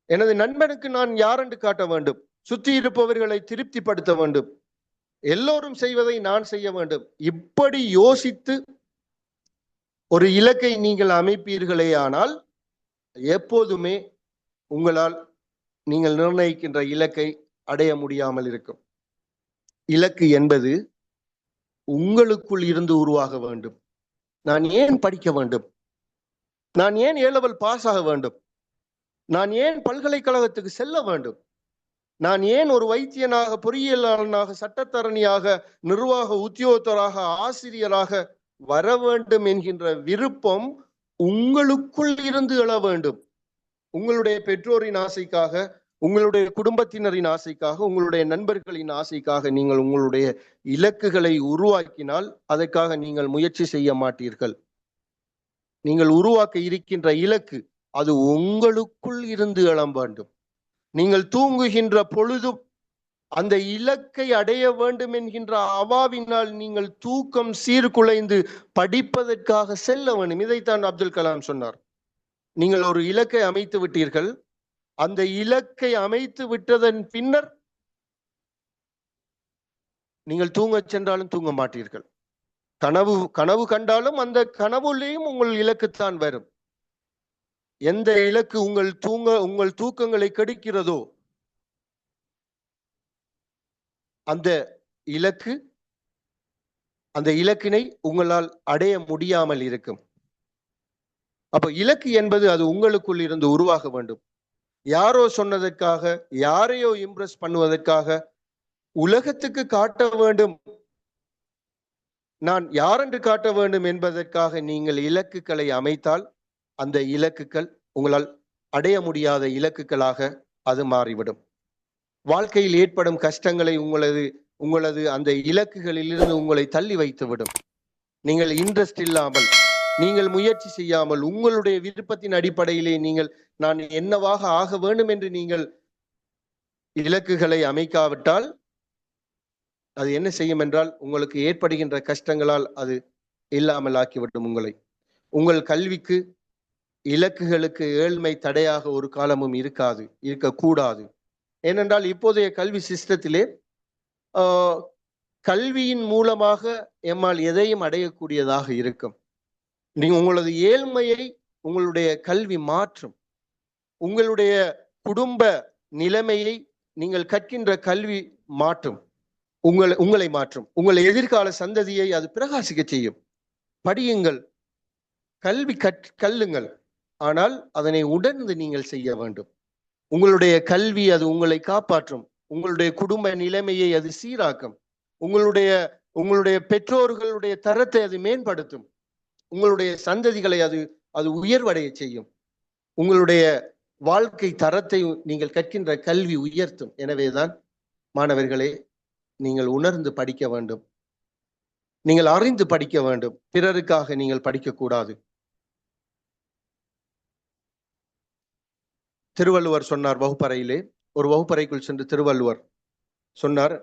எனது நண்பனுக்கு நான் யார் என்று காட்ட வேண்டும், சுற்றி இருப்பவர்களை திருப்திப்படுத்த வேண்டும், எல்லோரும் செய்வதை நான் செய்ய வேண்டும். இப்படி யோசித்து ஒரு இலக்கை நீங்கள் அமைப்பீர்களே ஆனால் எப்போதுமே உங்களால் நீங்கள் நிர்ணயிக்கின்ற இலக்கை அடைய முடியாமல் இருக்கும். இலக்கு என்பது உங்களுக்குள் இருந்து உருவாக வேண்டும். நான் ஏன் படிக்க வேண்டும்? நான் ஏன் A-level பாஸ் ஆக வேண்டும்? நான் ஏன் பல்கலைக்கழகத்துக்கு செல்ல வேண்டும்? நான் ஏன் ஒரு வைத்தியனாக, பொறியியலாளனாக, சட்டத்தரணியாக, நிர்வாக உத்தியோகத்தராக, ஆசிரியராக வர வேண்டும் என்கின்ற விருப்பம் உங்களுக்குள் இருந்து எழ வேண்டும். உங்களுடைய பெற்றோரின் ஆசைக்காக, உங்களுடைய குடும்பத்தினரின் ஆசைக்காக, உங்களுடைய நண்பர்களின் ஆசைக்காக நீங்கள் உங்களுடைய இலக்குகளை உருவாக்கினால் அதற்காக நீங்கள் முயற்சி செய்ய மாட்டீர்கள். நீங்கள் உருவாக்க இருக்கின்ற இலக்கு அது உங்களுக்குள் இருந்து எழ வேண்டும். நீங்கள் தூங்குகின்ற பொழுதும் அந்த இலக்கை அடைய வேண்டும் என்கின்ற அவாவினால் நீங்கள் தூக்கம் சீர்குலைந்து படிப்பதற்காக செல்ல வேண்டும். இதைத்தான் அப்துல் கலாம் சொன்னார். நீங்கள் ஒரு இலக்கை அமைத்து விட்டீர்கள், அந்த இலக்கை அமைத்து விட்டதன் பின்னர் நீங்கள் தூங்க சென்றாலும் தூங்க மாட்டீர்கள். கனவு கண்டாலும் அந்த கனவுலேயும் உங்கள் இலக்குத்தான் வரும். எந்த இலக்கு உங்கள் தூக்கங்களை கெடுக்கிறதோ அந்த இலக்கினை உங்களால் அடைய முடியாமல் இருக்கும். அப்ப இலக்கு என்பது அது உங்களுக்குள் இருந்து உருவாக வேண்டும். யாரோ சொன்னதற்காக, யாரையோ இம்ப்ரெஸ் பண்ணுவதற்காக, உலகத்துக்கு காட்ட வேண்டும், நான் யாரென்று காட்ட வேண்டும் என்பதற்காக நீங்கள் இலக்குகளை அமைத்தால் அந்த இலக்குகள் உங்களால் அடைய முடியாத இலக்குகளாக அது மாறிவிடும். வாழ்க்கையில் ஏற்படும் கஷ்டங்களை உங்களது அந்த இலக்குகளில் இருந்து உங்களை தள்ளி வைத்து விடும். நீங்கள் இன்ட்ரெஸ்ட் இல்லாமல், நீங்கள் முயற்சி செய்யாமல், உங்களுடைய விருப்பத்தின் அடிப்படையிலே நான் என்னவாக ஆக வேண்டும் என்று நீங்கள் இலக்குகளை அமைக்காவிட்டால் அது என்ன செய்யும் என்றால் உங்களுக்கு ஏற்படுகின்ற கஷ்டங்களால் அது இல்லாமல் ஆக்கிவிடும் உங்களை. உங்கள் கல்விக்கு, இலக்குகளுக்கு ஏழ்மை தடையாக ஒரு காலமும் இருக்கக்கூடாது. ஏனென்றால் இப்போதைய கல்வி சிஸ்டத்திலே கல்வியின் மூலமாக எம்மால் எதையும் அடையக்கூடியதாக இருக்கும். உங்களது ஏழ்மையை உங்களுடைய கல்வி மாற்றும். உங்களுடைய குடும்ப நிலைமையை நீங்கள் கற்கின்ற கல்வி மாற்றும். உங்களை மாற்றும். உங்கள் எதிர்கால சந்ததியை அது பிரகாசிக்க செய்யும். படியுங்கள், கல்வி கல்லுங்கள், ஆனால் அதனை உணர்ந்து நீங்கள் செய்ய வேண்டும். உங்களுடைய கல்வி அது உங்களை காப்பாற்றும். உங்களுடைய குடும்ப நிலைமையை அது சீராக்கும். உங்களுடைய பெற்றோர்களுடைய தரத்தை அது மேம்படுத்தும். உங்களுடைய சந்ததிகளை அது உயர்வடைய செய்யும். உங்களுடைய வாழ்க்கை தரத்தை நீங்கள் கற்கின்ற கல்வி உயர்த்தும். எனவேதான் மாணவர்களே, நீங்கள் உணர்ந்து படிக்க வேண்டும், நீங்கள் அறிந்து படிக்க வேண்டும். பிறருக்காக நீங்கள் படிக்கக்கூடாது. திருவள்ளுவர் சொன்னார் வகுப்பறையிலே, ஒரு வகுப்பறைக்குள் சென்று திருவள்ளுவர் சொன்னார்,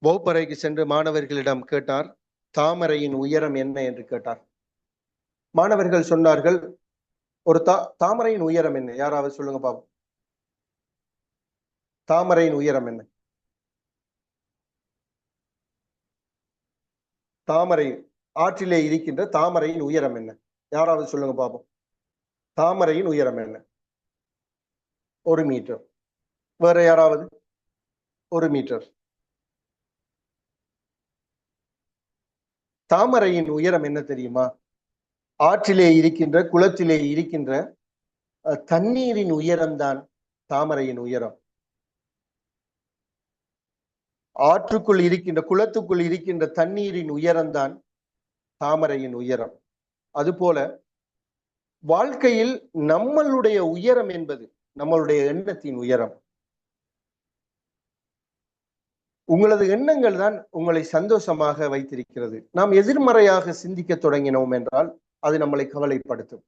வகுப்பறைக்கு சென்று மாணவர்களிடம் கேட்டார், தாமரையின் உயரம் என்ன என்று கேட்டார். மாணவர்கள் சொன்னார்கள், ஒரு தாமரையின் உயரம் என்ன? யாராவது சொல்லுங்க பாப்போம். தாமரையின் உயரம் என்ன? தாமரை, ஆற்றிலே இருக்கின்ற தாமரையின் உயரம் என்ன? யாராவது சொல்லுங்க பாப்போம். தாமரையின் உயரம் என்ன? 1 மீட்டர். வேற யாராவது? 1 மீட்டர். தாமரையின் உயரம் என்ன தெரியுமா? ஆற்றிலே இருக்கின்ற, குளத்திலே இருக்கின்ற தண்ணீரின் உயரம்தான் தாமரையின் உயரம். ஆற்றுக்குள் இருக்கின்ற, குளத்துக்குள் இருக்கின்ற தண்ணீரின் உயரம்தான் தாமரையின் உயரம். அதுபோல வாழ்க்கையில் நம்மளுடைய உயரம் என்பது நம்மளுடைய எண்ணத்தின் உயரம். உங்களது எண்ணங்கள் தான் உங்களை சந்தோஷமாக வைத்திருக்கிறது. நாம் எதிர்மறையாக சிந்திக்க தொடங்கினோம் என்றால் அது நம்மளை கவலைப்படுத்தும்.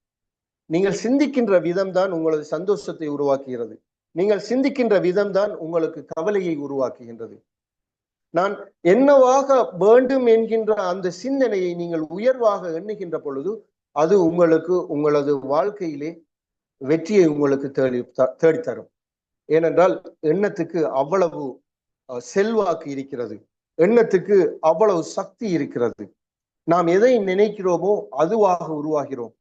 நீங்கள் சிந்திக்கின்ற விதம் தான் உங்களது சந்தோஷத்தை உருவாக்குகிறது. நீங்கள் சிந்திக்கின்ற விதம் தான் உங்களுக்கு கவலையை உருவாக்குகின்றது. நான் என்னவாக வேண்டும் என்கின்ற அந்த சிந்தனையை நீங்கள் உயர்வாக எண்ணுகின்ற பொழுது அது உங்களது வாழ்க்கையிலே வெற்றியை உங்களுக்கு தேடித்தரும். ஏனென்றால் எண்ணத்துக்கு அவ்வளவு செல்வாக்கு இருக்கிறது, எண்ணத்துக்கு அவ்வளவு சக்தி இருக்கிறது. நாம் எதை நினைக்கிறோமோ அதுவாக உருவாகிறோம்.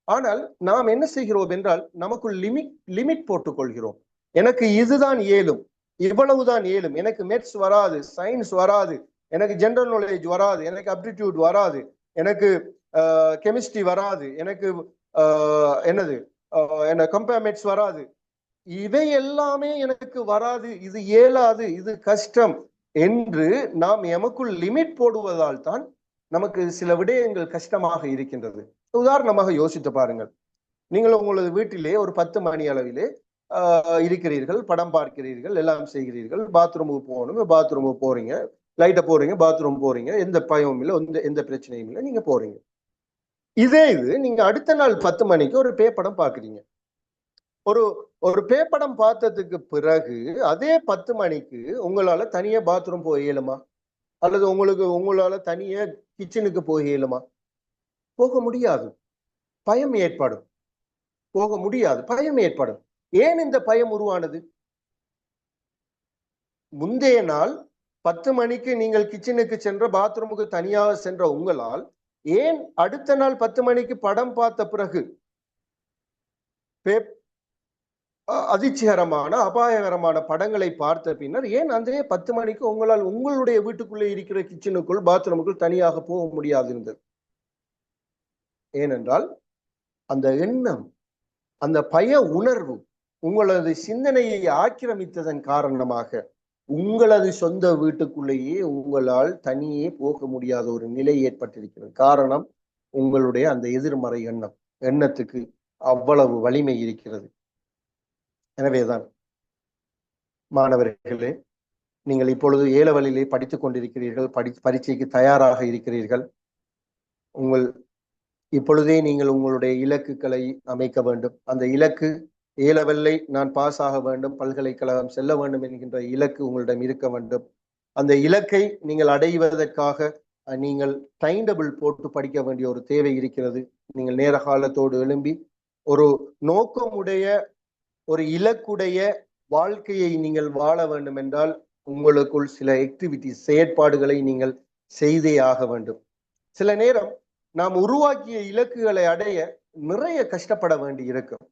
ஆனால் நாம் என்ன செய்கிறோம் என்றால் நமக்குள் லிமிட் போட்டுக் கொள்கிறோம். எனக்கு இதுதான் இயலும், இவ்வளவுதான் இயலும், எனக்கு மேத்ஸ் வராது, சயின்ஸ் வராது, எனக்கு ஜெனரல் நாலேஜ் வராது, எனக்கு அப்டிடியூட் வராது, எனக்கு கெமிஸ்ட்ரி வராது, எனக்கு என்னது என்ன கம்பேர்மெட்ஸ் வராது, இவை எல்லாமே எனக்கு வராது, இது இயலாது, இது கஷ்டம் என்று நாம் எமக்குள் லிமிட் போடுவதால் தான் நமக்கு சில விடயங்கள் கஷ்டமாக இருக்கின்றது. உதாரணமாக யோசித்து பாருங்கள். நீங்கள் உங்களது வீட்டிலே ஒரு 10 மணி அளவிலே இருக்கிறீர்கள், படம் பார்க்கிறீர்கள், எல்லாம் செய்கிறீர்கள், பாத்ரூமுக்கு போகணும், பாத்ரூமுக்கு போறீங்க, லைட்டை போறீங்க, பாத்ரூம் போறீங்க, எந்த பயமும் இல்லை, எந்த பிரச்சனையும் இல்லை, நீங்க போறீங்க. இது நீங்க அடுத்த நாள் 10 மணிக்கு ஒரு பேப்படம் பாக்குறீங்க. ஒரு பேப்படம் பார்த்ததுக்கு பிறகு அதே 10 மணிக்கு உங்களால தனியா பாத்ரூம் போக இயலுமா? அல்லது உங்களால தனியா கிச்சனுக்கு போக இயலுமா? போக முடியாது, பயம் ஏற்படும். போக முடியாது, பயம் ஏற்படும். ஏன் இந்த பயம் உருவானது? முந்தைய நாள் 10 மணிக்கு நீங்கள் கிச்சனுக்கு சென்ற, பாத்ரூமுக்கு தனியாக சென்ற உங்களால் ஏன் அடுத்த நாள் 10 மணிக்கு படம் பார்த்த பிறகு அதிர்ச்சிகரமான அபாயகரமான படங்களை பார்த்த பின்னர் ஏன் அந்த 10 மணிக்கு உங்களால் உங்களுடைய வீட்டுக்குள்ளே இருக்கிற கிச்சனுக்குள், பாத்ரூமுக்குள் தனியாக போக முடியாது இருந்தது? ஏனென்றால் அந்த எண்ணம், அந்த பய உணர்வு உங்களது சிந்தனையை ஆக்கிரமித்ததன் காரணமாக உங்களது சொந்த வீட்டுக்குள்ளேயே உங்களால் தனியே போக முடியாத ஒரு நிலை ஏற்பட்டிருக்கிறது. காரணம், உங்களுடைய அந்த எதிர்மறை எண்ணத்துக்கு அவ்வளவு வலிமை இருக்கிறது. எனவேதான் மாணவர்களே, நீங்கள் இப்பொழுது ஏலவழியிலே படித்துக் கொண்டிருக்கிறீர்கள், பரீட்சைக்கு தயாராக இருக்கிறீர்கள். இப்பொழுதே நீங்கள் உங்களுடைய இலக்குகளை அமைக்க வேண்டும். அந்த இலக்கு ஏலவெல்லை நான் பாஸ் ஆக வேண்டும், பல்கலைக்கழகம் செல்ல வேண்டும் என்கின்ற இலக்கு உங்களிடம் இருக்க வேண்டும். அந்த இலக்கை நீங்கள் அடைவதற்காக நீங்கள் டைம் டேபிள் போட்டு படிக்க வேண்டிய ஒரு தேவை இருக்கிறது. நீங்கள் நேர காலத்தோடு எழும்பி ஒரு நோக்கமுடைய, ஒரு இலக்குடைய வாழ்க்கையை நீங்கள் வாழ வேண்டும் என்றால் உங்களுக்குள் சில ஆக்டிவிட்டிஸ், செயற்பாடுகளை நீங்கள் செய்தே ஆக வேண்டும். சில நேரம் நாம் உருவாக்கிய இலக்குகளை அடைய நிறைய கஷ்டப்பட வேண்டி இருக்கும்.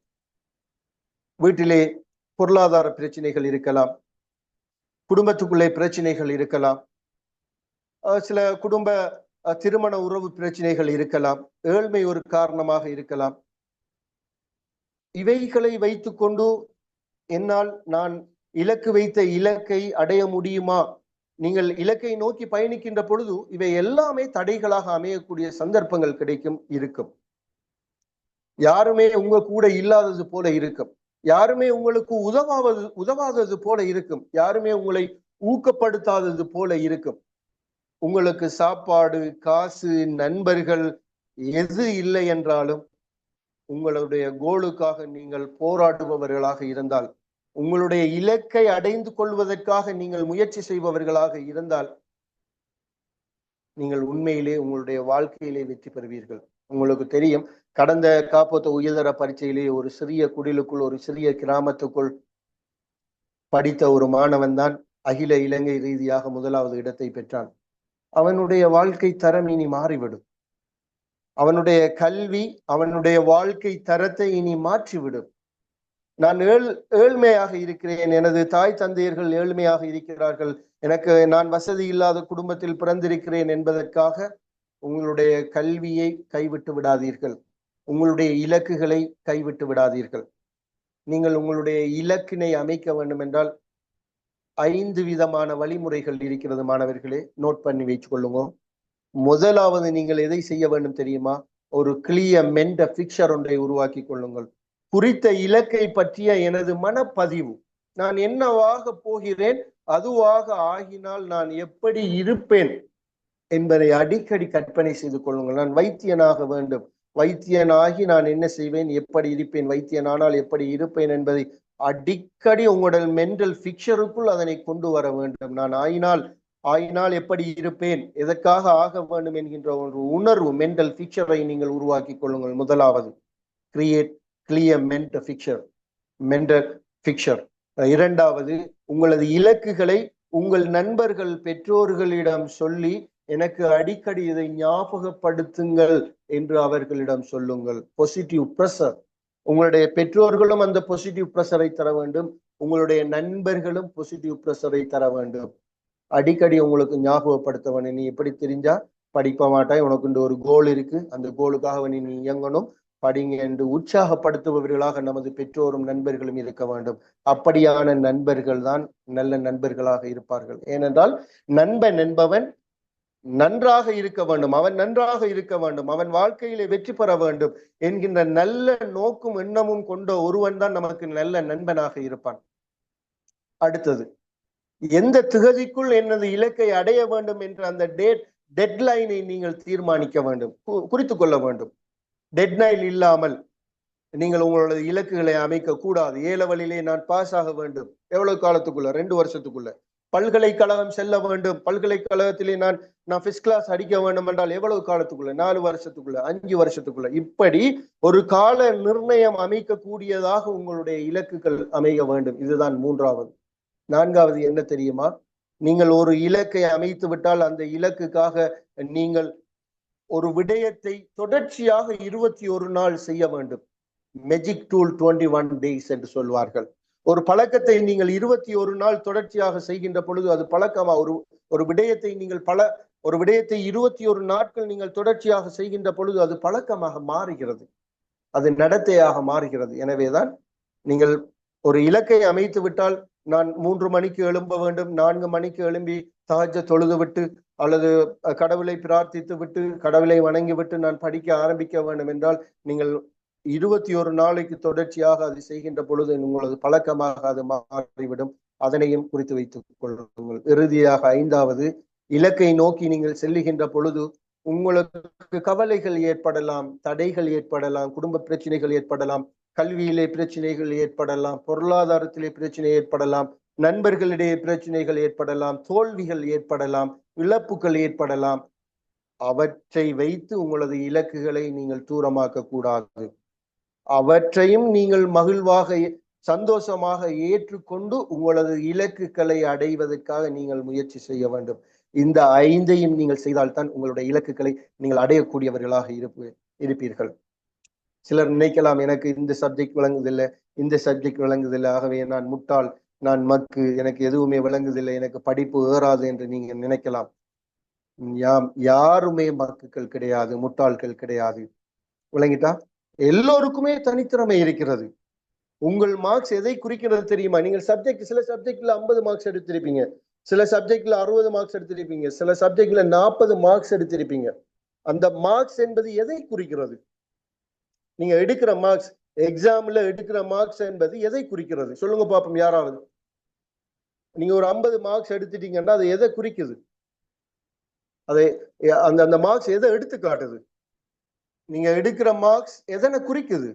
வீட்டிலே பொருளாதார பிரச்சனைகள் இருக்கலாம், குடும்பத்துக்குள்ளே பிரச்சனைகள் இருக்கலாம், சில குடும்ப திருமண உறவு பிரச்சனைகள் இருக்கலாம், ஏழ்மை ஒரு காரணமாக இருக்கலாம். இவைகளை வைத்துக்கொண்டு என்னால் நான் இலக்கு வைத்த இலக்கை அடைய முடியுமா? நீங்கள் இலக்கை நோக்கி பயணிக்கின்ற பொழுது இவை எல்லாமே தடைகளாக அமையக்கூடிய சந்தர்ப்பங்கள் இருக்கும். யாருமே உங்க கூட இல்லாதது போல இருக்கும், யாருமே உங்களுக்கு உதவாதது போல இருக்கும், யாருமே உங்களை ஊக்கப்படுத்தாதது போல இருக்கும். உங்களுக்கு சாப்பாடு, காசு, நண்பர்கள் எது இல்லை என்றாலும் உங்களுடைய கோலுக்காக நீங்கள் போராடுபவர்களாக இருந்தால், உங்களுடைய இலக்கை அடைந்து கொள்வதற்காக நீங்கள் முயற்சி செய்பவர்களாக இருந்தால் நீங்கள் உண்மையிலே உங்களுடைய வாழ்க்கையிலே வெற்றி பெறுவீர்கள். உங்களுக்கு தெரியும், கடந்த காப்போத்த உயர்தர பரீட்சையிலே ஒரு சிறிய குடிலுக்குள், ஒரு சிறிய கிராமத்துக்குள் படித்த ஒரு மாணவன் தான் அகில இலங்கை ரீதியாக 1வது இடத்தை பெற்றான். அவனுடைய வாழ்க்கை தரம் இனி மாறிவிடும். அவனுடைய கல்வி, அவனுடைய வாழ்க்கை தரத்தை இனி மாற்றிவிடும். நான் ஏழ்மையாக இருக்கிறேன், எனது தாய் தந்தையர்கள் ஏழ்மையாக இருக்கிறார்கள், நான் வசதி இல்லாத குடும்பத்தில் பிறந்திருக்கிறேன் என்பதற்காக உங்களுடைய கல்வியை கைவிட்டு விடாதீர்கள், உங்களுடைய இலக்குகளை கைவிட்டு விடாதீர்கள். நீங்கள் உங்களுடைய இலக்கினை அமைக்க வேண்டும் என்றால் 5 விதமான வழிமுறைகள் இருக்கிறது மாணவர்களே, நோட் பண்ணி வைத்துக் கொள்ளுங்க. முதலாவது, நீங்கள் எதை செய்ய வேண்டும் தெரியுமா? ஒரு கிளியர் மென்டல் பிக்சர் ஒன்றை உருவாக்கி கொள்ளுங்கள். குறித்த இலக்கை பற்றிய எனது மனப்பதிவு, நான் என்னவாக போகிறேன், அதுவாக ஆகினால் நான் எப்படி இருப்பேன் என்பதை அடிக்கடி கற்பனை செய்து கொள்ளுங்கள். நான் வைத்தியனாக வேண்டும், வைத்தியனாகி நான் என்ன செய்வேன், எப்படி இருப்பேன், வைத்தியனானால் எப்படி இருப்பேன் என்பதை அடிக்கடி உங்களுடைய மென்டல் பிக்சருக்குள் அதனை கொண்டு வர வேண்டும். நான் ஆயினால் எப்படி இருப்பேன், எதற்காக ஆக வேண்டும் என்கின்ற ஒரு உணர்வு, மென்டல் பிக்சரை நீங்கள் உருவாக்கி கொள்ளுங்கள். முதலாவது, கிரியேட் கிளியர் மென்டல் பிக்சர். இரண்டாவது, உங்களது இலக்குகளை உங்கள் நண்பர்கள், பெற்றோர்களிடம் சொல்லி எனக்கு அடிக்கடி இதை ஞாபகப்படுத்துங்கள் என்று அவர்களிடம் சொல்லுங்கள். Positive pressure. உங்களுடைய பெற்றோர்களும் அந்த பாசிட்டிவ் பிரஷரை தர வேண்டும், உங்களுடைய நண்பர்களும் பாசிட்டிவ் பிரஷரை தர வேண்டும். அடிக்கடி உங்களுக்கு ஞாபகப்படுத்த வேண்டும். நீ எப்படி தெரிஞ்சா படிக்க மாட்டாய், உனக்கு ஒரு கோல் இருக்கு, அந்த கோலுக்காக நீ இயங்கணும், படிங்க என்று உற்சாகப்படுத்துபவர்களாக நமது பெற்றோரும் நண்பர்களும் இருக்க வேண்டும். அப்படியான நண்பர்கள் தான் நல்ல நண்பர்களாக இருப்பார்கள். ஏனென்றால் நண்பன் என்பவன் நன்றாக இருக்க வேண்டும், அவன் நன்றாக இருக்க வேண்டும், அவன் வாழ்க்கையிலே வெற்றி பெற வேண்டும் என்கின்ற நல்ல நோக்கும் எண்ணமும் கொண்ட ஒருவன் தான் நமக்கு நல்ல நண்பனாக இருப்பான். அடுத்தது, எந்த திகதிக்குள் எனது இலக்கை அடைய வேண்டும் என்ற அந்த டெட்லைனை நீங்கள் தீர்மானிக்க வேண்டும், குறித்து கொள்ள வேண்டும். டெட்லைன் இல்லாமல் நீங்கள் உங்களோட இலக்குகளை அமைக்க கூடாது. ஏலவழியிலே நான் பாஸ் ஆக வேண்டும், எவ்வளவு காலத்துக்குள்ள? 2 வருஷத்துக்குள்ள. பல்கலைக்கழகம் செல்ல வேண்டும், பல்கலைக்கழகத்திலே நான் ஃபர்ஸ்ட் கிளாஸ் அடிக்க வேண்டும் என்றால் எவ்வளவு காலத்துக்குள்ள? 4 வருஷத்துக்குள்ள, 5 வருஷத்துக்குள்ள. இப்படி ஒரு கால நிர்ணயம் அமைக்கக்கூடியதாக உங்களுடைய இலக்குகள் அமைய வேண்டும். இதுதான் 3வது. 4வது என்ன தெரியுமா? நீங்கள் ஒரு இலக்கை அமைத்து விட்டால் அந்த இலக்குக்காக நீங்கள் ஒரு விடயத்தை தொடர்ச்சியாக 21 நாள் செய்ய வேண்டும். மெஜிக் டூல் 21 days என்று சொல்வார்கள். ஒரு பழக்கத்தை நீங்கள் 21 நாள் தொடர்ச்சியாக செய்கின்ற பொழுது அது பழக்கமா? ஒரு விடயத்தை நீங்கள் ஒரு விடயத்தை 21 நாட்கள் நீங்கள் தொடர்ச்சியாக செய்கின்ற பொழுது அது பழக்கமாக மாறுகிறது, அது நடத்தையாக மாறுகிறது. எனவேதான் நீங்கள் ஒரு இலக்கை அமைத்து விட்டால், நான் 3 மணிக்கு எழும்ப வேண்டும், 4 மணிக்கு எழும்பி தஹஜ்ஜத் தொழுது விட்டு அல்லது கடவுளை பிரார்த்தித்து விட்டு கடவுளை வணங்கி விட்டு நான் படிக்க ஆரம்பிக்க வேண்டும் என்றால், நீங்கள் 21 நாளைக்கு தொடர்ச்சியாக அதை செய்கின்ற பொழுது உங்களது பழக்கமாக அது மாறிவிடும். அதனையும் குறித்து வைத்துக் கொள்ளுங்கள். இறுதியாக 5வது, இலக்கை நோக்கி நீங்கள் செல்லுகின்ற பொழுது உங்களுக்கு கவலைகள் ஏற்படலாம், தடைகள் ஏற்படலாம், குடும்ப பிரச்சனைகள் ஏற்படலாம், கல்வியிலே பிரச்சனைகள் ஏற்படலாம், பொருளாதாரத்திலே பிரச்சனை ஏற்படலாம், நண்பர்களிடையே பிரச்சனைகள் ஏற்படலாம், தோல்விகள் ஏற்படலாம், இழப்புகள் ஏற்படலாம். அவற்றை வைத்து உங்களது இலக்குகளை நீங்கள் தூரமாக்க கூடாது. அவற்றையும் நீங்கள் மகிழ்வாக சந்தோஷமாக ஏற்றுக்கொண்டு உங்களது இலக்குகளை அடைவதற்காக நீங்கள் முயற்சி செய்ய வேண்டும். இந்த 5ஐயும் நீங்கள் செய்தால்தான் உங்களுடைய இலக்குகளை நீங்கள் அடையக்கூடியவர்களாக இருப்பீர்கள். சிலர் நினைக்கலாம், எனக்கு இந்த சப்ஜெக்ட் விளங்குதில்லை, இந்த சப்ஜெக்ட் விளங்குதில்லை, ஆகவே நான் முட்டாள், நான் மக்கு, எனக்கு எதுவுமே விளங்குதில்லை, எனக்கு படிப்பு ஏறாது என்று நீங்க நினைக்கலாம். யாருமே மக்குகள் கிடையாது, முட்டாள்கள் கிடையாது. விளங்கிட்டா? எல்லோருக்குமே தனித்திறமை இருக்கிறது. உங்கள் மார்க்ஸ் எதை குறிக்கிறது தெரியுமா? நீங்கள் சில சப்ஜெக்ட்ல 50 மார்க்ஸ் எடுத்திருப்பீங்க, சில சப்ஜெக்ட்ல 60 மார்க்ஸ் எடுத்திருப்பீங்க, சில சப்ஜெக்ட்ல 40 மார்க்ஸ் எடுத்திருப்பீங்க. அந்த மார்க்ஸ் என்பது எதை குறிக்கிறது? நீங்க எடுக்கிற மார்க்ஸ், எக்ஸாம்ல எடுக்கிற மார்க்ஸ் என்பது எதை குறிக்கிறது? சொல்லுங்க பாப்போம் யாராவது. நீங்க ஒரு 50 மார்க்ஸ் எடுத்துட்டீங்கன்னா அது எதை குறிக்குது? அதை அந்த மார்க்ஸ் எதை எடுத்து காட்டுது? நீங்க எடுக்கிற மார்க்ஸ் எதனை குறிக்குது?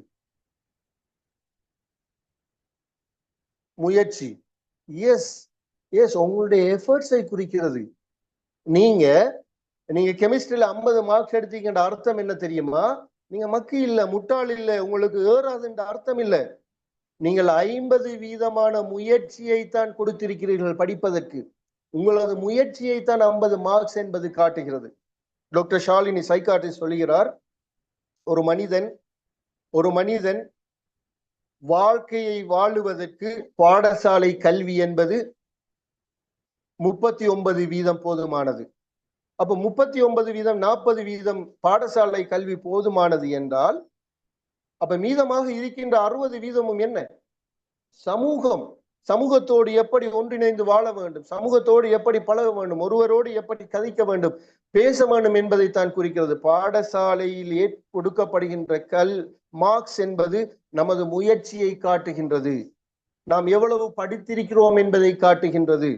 முயற்சி. எஸ், உங்களுடைய எஃபர்ட்ஸை குறிக்கிறது. நீங்க கெமிஸ்ட்ரியில 50 மார்க்ஸ் எடுத்தீங்கன்ற அர்த்தம் என்ன தெரியுமா? நீங்க மக்கி இல்ல, முட்டாள் இல்ல, உங்களுக்கு ஏறாதுன்ற அர்த்தம் இல்ல. நீங்கள் 50% முயற்சியை தான் கொடுத்திருக்கிறீர்கள் படிப்பதற்கு. உங்களது முயற்சியை தான் 50 மார்க்ஸ் என்பது காட்டுகிறது. டாக்டர் ஷாலினி சைக்காட்ரிஸ்ட் சொல்கிறார், ஒரு மனிதன் வாழ்க்கையை வாழுவதற்கு பாடசாலை கல்வி என்பது 39% போதுமானது. அப்ப 39%, 40% பாடசாலை கல்வி போதுமானது என்றால், அப்ப மீதமாக இருக்கின்ற 60% என்ன? சமூகத்தோடு எப்படி ஒன்றிணைந்து வாழ வேண்டும், சமூகத்தோடு எப்படி பழக வேண்டும், ஒருவரோடு எப்படி கதைக்க வேண்டும், பேச வேண்டும் என்பதை தான் குறிக்கிறது. பாடசாலையில் கொடுக்கப்படுகின்ற மார்க்ஸ் என்பது நமது முயற்சியை காட்டுகின்றது, நாம் எவ்வளவு படித்திருக்கிறோம் என்பதை காட்டுகின்றது.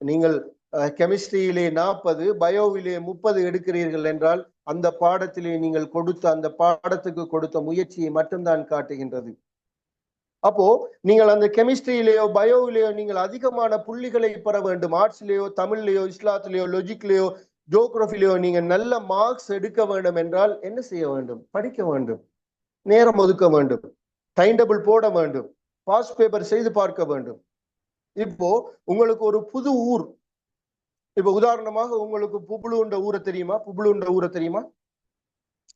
நீங்கள் கெமிஸ்ட்ரியிலே 40, பயோவிலே 30 எடுக்கிறீர்கள் என்றால் அந்த பாடத்திலே நீங்கள் அந்த பாடத்துக்கு கொடுத்த முயற்சியை மட்டும்தான் காட்டுகின்றது. அப்போ நீங்கள் அந்த கெமிஸ்ட்ரியிலேயோ பயோவிலேயோ நீங்கள் அதிகமான புள்ளிகளை பெற வேண்டும். ஆர்ட்ஸ்லயோ, தமிழ்லயோ, இஸ்லாத்திலேயோ, லாஜிக்லயோ, ஜியோகிராஃபிலேயோ நீங்க நல்ல மார்க்ஸ் எடுக்க வேண்டும் என்றால் என்ன செய்ய வேண்டும்? படிக்க வேண்டும், நேரம் ஒதுக்க வேண்டும், டைம் டேபிள் போட வேண்டும், பாஸ் பேப்பர் செய்து பார்க்க வேண்டும். இப்போ உங்களுக்கு ஒரு புது ஊர், இப்ப உதாரணமாக உங்களுக்கு புபுளுன்ற ஊரை தெரியுமா?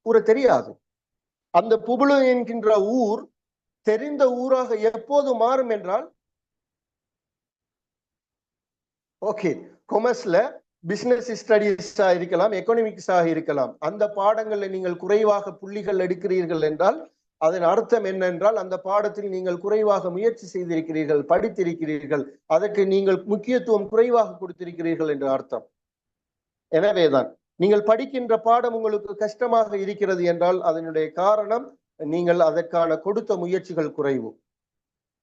ஊரை தெரியாது. அந்த புபுளு என்கின்ற ஊர் தெரிந்த ஊராக எப்போது மாறும் என்றால், ஓகே, கொமர்ஸ்ல பிசினஸ் ஸ்டடீஸா இருக்கலாம், எக்கனாமிக்ஸாக இருக்கலாம். அந்த பாடங்களில் நீங்கள் குறைவாக புள்ளிகள் எடுக்கிறீர்கள் என்றால் அதன் அர்த்தம் என்னென்றால் அந்த பாடத்தில் நீங்கள் குறைவாக முயற்சி செய்திருக்கிறீர்கள், படித்திருக்கிறீர்கள், அதற்கு நீங்கள் முக்கியத்துவம் குறைவாக கொடுத்திருக்கிறீர்கள் என்ற அர்த்தம். எனவேதான் நீங்கள் படிக்கின்ற பாடம் உங்களுக்கு கஷ்டமாக இருக்கிறது என்றால் அதனுடைய காரணம் நீங்கள் அதற்கான கொடுத்த முயற்சிகள் குறைவு.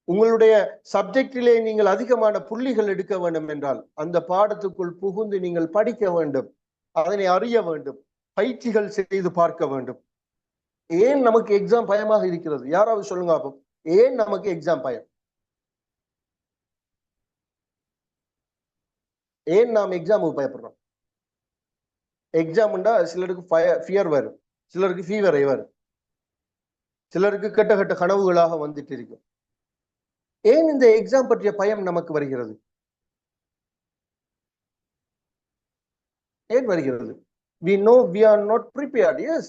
உங்களுடைய சப்ஜெக்டிலே நீங்கள் அதிகமான புள்ளிகள் எடுக்க வேண்டும் என்றால் அந்த பாடத்துக்குள் புகுந்து நீங்கள் படிக்க வேண்டும், அதனை அறிய வேண்டும், பயிற்சிகள் செய்து பார்க்க வேண்டும். ஏன் நமக்கு எக்ஸாம் பயமாக இருக்கிறது? யாராவது சொல்லுங்க அப்போ, ஏன் நமக்கு எக்ஸாம் பயம்? ஏன் நாம் எக்ஸாமுக்கு பயப்படுறோம்? எக்ஸாம்னா சிலருக்கு ஃபியர் வரும், சிலருக்கு ஃபீவரை வரும், சிலருக்கு கெட்ட கெட்ட கனவுகளாக வந்துட்டு இருக்கும். ஏன் இந்த எக்ஸாம் பற்றிய பயம் நமக்கு வருகிறது? ஏன் வருகிறது? we know we are not prepared. yes,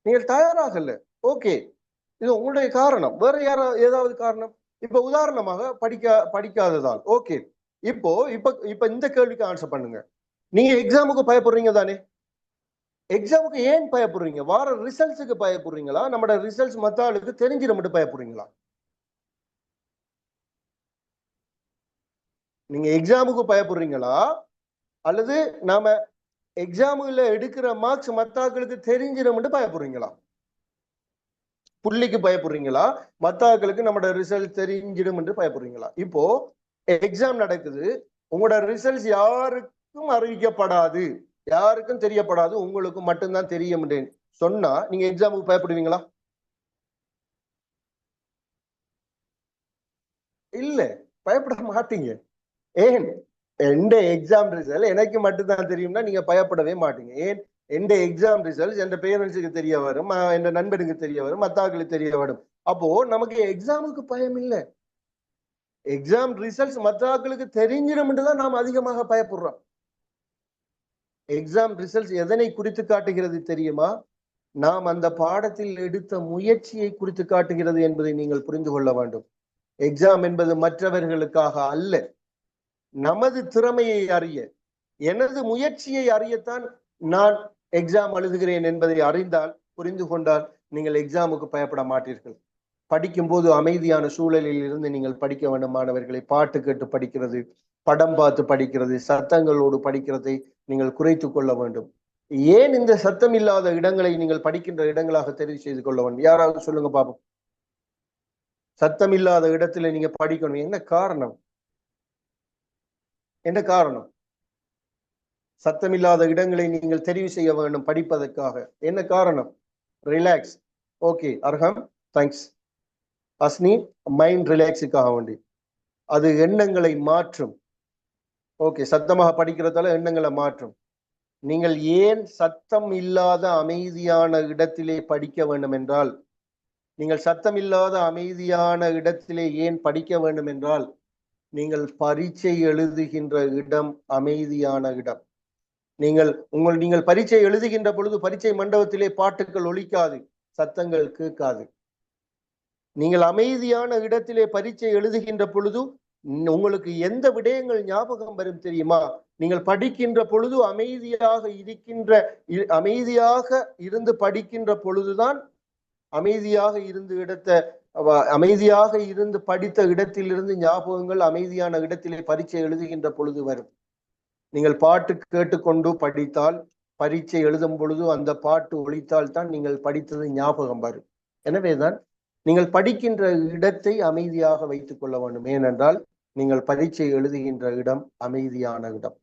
நீங்கள் தயாராகல. ஓகே, இது உங்களுடைய காரணம். வேற ஏதாவது காரணம்? இப்ப உதாரணமாக படிக்காததால். ஓகே, இப்ப இந்த கேள்விக்கு ஆன்சர் பண்ணுங்க. நீங்க எக்ஸாமுக்கு பயப்படுறீங்க தானே? எக்ஸாமுக்கு ஏன் பயப்படுறீங்க? வார ரிசல்ட்ஸுக்கு பயப்படுறீங்களா? நம்மளோட ரிசல்ட்ஸ் மத்த ஆளுக்கு தெரிஞ்சிட மட்டும் பயப்படுறீங்களா? நீங்க எக்ஸாமுக்கு பயப்படுறீங்களா அல்லது நாம எக்ஸாமுல எடுக்கிற மார்க்ஸ் மத்தாக்களுக்கு தெரிஞ்சிட மட்டும் பயப்படுறீங்களா? புள்ளிக்கு பயப்படுறீங்களா? மத்தாக்களுக்கு நம்மளோட ரிசல்ட் தெரிஞ்சிடும் என்று பயப்படுறீங்களா? இப்போ எக்ஸாம் நடக்குது, உங்களோட ரிசல்ட்ஸ் யாருக்கும் அறிவிக்கப்படாது, யாருக்கும் தெரியப்படாது, உங்களுக்கு மட்டும்தான் தெரியும் சொன்னா நீங்க எக்ஸாமுக்கு பயப்படுவீங்களா? இல்ல, பயப்பட மாட்டீங்க. ஏன்? எந்த எக்ஸாம் ரிசல்ட் எனக்கு மட்டும்தான் தெரியும்னா நீங்க பயப்படவே மாட்டீங்க. ஏன்? எந்த எக்ஸாம் ரிசல்ட் என் பேரண்ட்ஸுக்கு தெரிய வரும், என் நண்பனுக்கு தெரிய வரும், மத்தாக்களுக்கு தெரிய வரும். அப்போ நமக்கு எக்ஸாமுக்கு பயம் இல்லை. எக்ஸாம் ரிசல்ட்ஸ் மத்தாக்களுக்கு தெரிஞ்சிடும் தான் நாம் அதிகமாக பயப்படுறோம். எக்ஸாம் ரிசல்ட்ஸ் எதனை குறித்து காட்டுகிறது தெரியுமா? நாம் அந்த பாடத்தில் எடுத்த முயற்சியை குறித்து காட்டுகிறது என்பதை நீங்கள் புரிந்து கொள்ள வேண்டும். எக்ஸாம் என்பது மற்றவர்களுக்காக அல்ல, நமது திறமையை அறிய, எனது முயற்சியை அறியத்தான் நான் எக்ஸாம் எழுதுகிறேன் என்பதை அறிந்தால், புரிந்து கொண்டால் நீங்கள் எக்ஸாமுக்கு பயப்பட மாட்டீர்கள். படிக்கும் போது அமைதியான சூழலில் இருந்து நீங்கள் படிக்க வேண்டும். மாணவர்களை, பாட்டு கேட்டு படிக்கிறது, படம் பார்த்து படிக்கிறது, சத்தங்களோடு படிக்கிறதை நீங்கள் குறைத்து கொள்ள வேண்டும். ஏன் இந்த சத்தம் இல்லாத இடங்களை நீங்கள் படிக்கின்ற இடங்களாக தெரிவு செய்து கொள்ள வேண்டும்? யாராவது சொல்லுங்க பாப்போம். சத்தம் இல்லாத இடத்துல நீங்க படிக்கணும், என்ன காரணம்? என்ன காரணம்? சத்தமில்லாத இடங்களை நீங்கள் தெரிவு செய்ய வேண்டும் படிப்பதற்காக. என்ன காரணம்? Relax. Okay, Arham, thanks. Asni, mind ரிலாக்ஸுக்காக வேண்டி. அது எண்ணங்களை மாற்றும். ஓகே, சத்தமாக படிக்கிறதால எண்ணங்களை மாற்றும். நீங்கள் ஏன் சத்தம் இல்லாத அமைதியான இடத்திலே படிக்க வேண்டும் என்றால், நீங்கள் சத்தம் இல்லாத அமைதியான இடத்திலே ஏன் படிக்க வேண்டும் என்றால், நீங்கள் பரீட்சை எழுதுகின்ற இடம் அமைதியான இடம். நீங்கள் பரீட்சை எழுதுகின்ற பொழுது பரீட்சை மண்டபத்திலே பாட்டுக்கள் ஒலிக்காது, சத்தங்கள் கேட்காது. நீங்கள் அமைதியான இடத்திலே பரீட்சை எழுதுகின்ற பொழுது உங்களுக்கு எந்த விடயங்கள் ஞாபகம் வரும் தெரியுமா? நீங்கள் படிக்கின்ற பொழுது அமைதியாக இருந்து படிக்கின்ற பொழுதுதான் அமைதியாக இருந்து படித்த இடத்திலிருந்து ஞாபகங்கள் அமைதியான இடத்திலே பரீட்சை எழுதுகின்ற பொழுது வரும். நீங்கள் பாட்டு கேட்டுக்கொண்டு படித்தால், பரீட்சை எழுதும் பொழுது அந்த பாட்டு ஒலித்தால் தான் நீங்கள் படித்தது ஞாபகம் வரும். எனவேதான் நீங்கள் படிக்கின்ற இடத்தை அமைதியாக வைத்துக் கொள்ள வேண்டும். ஏனென்றால் நீங்கள் பரீட்சை எழுதுகின்ற இடம் அமைதியான இடம்.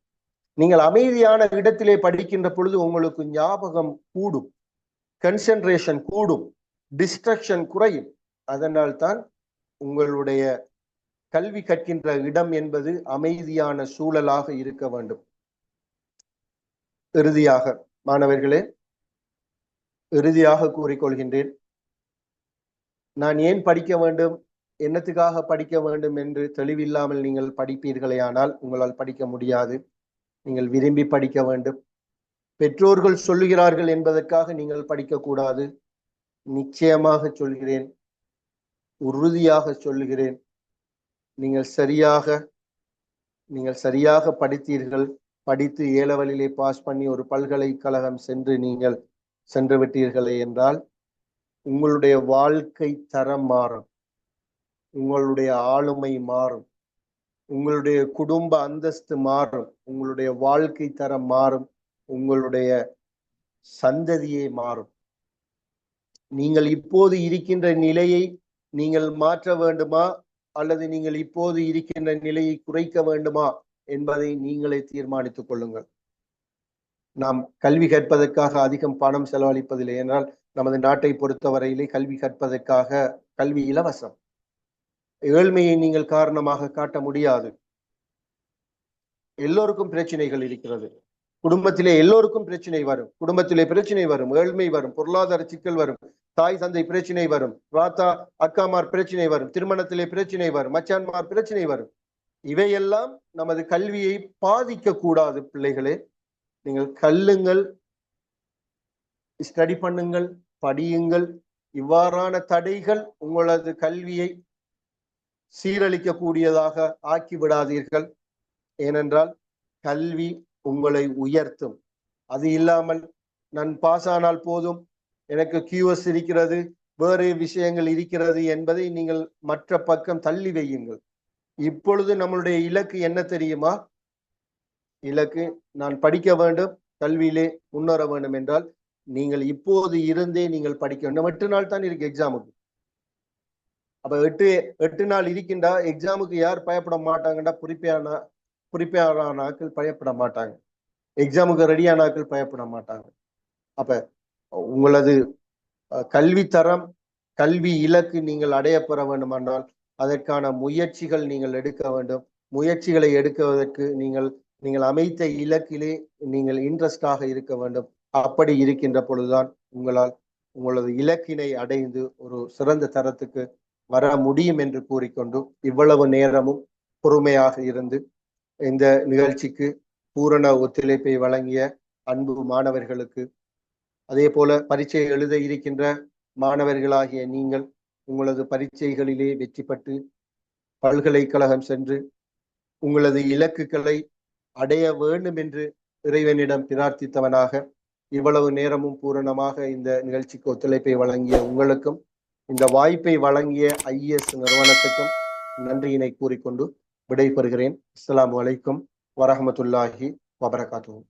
நீங்கள் அமைதியான இடத்திலே படிக்கின்ற பொழுது உங்களுக்கு ஞாபகம் கூடும், கன்சென்ட்ரேஷன் கூடும், டிஸ்ட்ரக்ஷன் குறையும். அதனால் தான் உங்களுடைய கல்வி கற்கின்ற இடம் என்பது அமைதியான சூழலாக இருக்க வேண்டும். இறுதியாக மாணவர்களே, இறுதியாக கூறிக்கொள்கின்றேன், நான் ஏன் படிக்க வேண்டும், என்னத்துக்காக படிக்க வேண்டும் என்று தெளிவில்லாமல் நீங்கள் படிப்பீர்களேயானால் உங்களால் படிக்க முடியாது. நீங்கள் விரும்பி படிக்க வேண்டும். பெற்றோர்கள் சொல்லுகிறார்கள் என்பதற்காக நீங்கள் படிக்கக்கூடாது. நிச்சயமாக சொல்கிறேன், உறுதியாக சொல்லுகிறேன், நீங்கள் சரியாக படித்தீர்கள், படித்து ஏலவழியிலே பாஸ் பண்ணி ஒரு பல்கலைக்கழகம் சென்று நீங்கள் சென்று விட்டீர்களே என்றால் உங்களுடைய வாழ்க்கை தரம் மாறும், உங்களுடைய ஆளுமை மாறும், உங்களுடைய குடும்ப அந்தஸ்து மாறும், உங்களுடைய வாழ்க்கை தரம் மாறும், உங்களுடைய சந்ததியே மாறும். நீங்கள் இப்போது இருக்கின்ற நிலையை நீங்கள் மாற்ற வேண்டுமா அல்லது நீங்கள் இப்போது இருக்கின்ற நிலையை குறைக்க வேண்டுமா என்பதை நீங்களே தீர்மானித்துக் கொள்ளுங்கள். நாம் கல்வி கற்பதற்காக அதிகம் பணம் செலவழிப்பதில்லை என்றால் நமது நாட்டை பொறுத்தவரையிலே கல்வி கற்பதற்காக கல்வி இலவசம். ஏழ்மையை நீங்கள் காரணமாக காட்ட முடியாது. எல்லோருக்கும் பிரச்சனைகள் இருக்கிறது. குடும்பத்திலே எல்லோருக்கும் பிரச்சனை வரும். குடும்பத்திலே பிரச்சனை வரும், ஏழ்மை வரும், பொருளாதார சிக்கல் வரும், தாய் தந்தை பிரச்சனை வரும், ராத்தா அக்காமார் பிரச்சனை வரும், திருமணத்திலே பிரச்சனை வரும், மச்சான்மார் பிரச்சனை வரும். இவையெல்லாம் நமது கல்வியை பாதிக்க கூடாது. பிள்ளைகளே, நீங்கள் கல்லுங்கள், ஸ்டடி பண்ணுங்கள், படியுங்கள். இவ்வாறான தடைகள் உங்களது கல்வியை சீரழிக்க கூடியதாக ஆக்கி விடாதீர்கள். ஏனென்றால் கல்வி உங்களை உயர்த்தும். அது இல்லாமல் நான் பாஸ் ஆனால் போதும், எனக்கு QS இருக்கிறது, வேறு விஷயங்கள் இருக்கிறது என்பதை நீங்கள் மற்ற பக்கம் தள்ளி வையுங்கள். இப்பொழுது நம்மளுடைய இலக்கு என்ன தெரியுமா? இலக்கு நான் படிக்க வேண்டும், கல்வியிலே முன்னேற வேண்டும் என்றால் நீங்கள் இப்போது இருந்தே நீங்கள் படிக்க வேண்டும். 8 நாள் தான் இருக்கு எக்ஸாமுக்கு. அப்ப 8 நாள் இருக்கின்றா எக்ஸாமுக்கு யார் பயப்பட மாட்டாங்கண்டா? குறிப்பான ஆட்கள் பயப்பட மாட்டாங்க. எக்ஸாமுக்கு ரெடியான ஆட்கள் பயப்பட மாட்டாங்க. அப்ப உங்களது கல்வி தரம், கல்வி இலக்கு நீங்கள் அடைய பெற வேண்டுமானால் அதற்கான முயற்சிகள் நீங்கள் எடுக்க வேண்டும். முயற்சிகளை எடுக்குவதற்கு நீங்கள் அமைத்த இலக்கிலே நீங்கள் இன்ட்ரெஸ்டாக இருக்க வேண்டும். அப்படி இருக்கின்ற பொழுதுதான் உங்களால் உங்களது இலக்கினை அடைந்து ஒரு சிறந்த தரத்துக்கு வர முடியும் என்று கூறிக்கொண்டு இவ்வளவு நேரமும் பொறுமையாக இருந்து இந்த நிகழ்ச்சிக்கு பூரண ஒத்துழைப்பை வழங்கிய அன்பு மாணவர்களுக்கு, அதே போல பரீட்சை எழுத இருக்கின்ற மாணவர்களாகிய நீங்கள் உங்களது பரீட்சைகளிலே வெற்றி பெற்று பல்கலைக்கழகம் சென்று உங்களது இலக்குகளை அடைய வேண்டும் என்று இறைவனிடம் பிரார்த்தித்தவனாக இவ்வளவு நேரமும் பூரணமாக இந்த நிகழ்ச்சிக்கு ஒத்துழைப்பை வழங்கிய உங்களுக்கும் இந்த வாய்ப்பை வழங்கிய IES நிறுவனத்துக்கும் நன்றியினை கூறிக்கொண்டு விடைபெறுகிறேன். அஸ்ஸலாமு அலைக்கும் வரஹ்மத்துல்லாஹி வபரகாத்துஹு.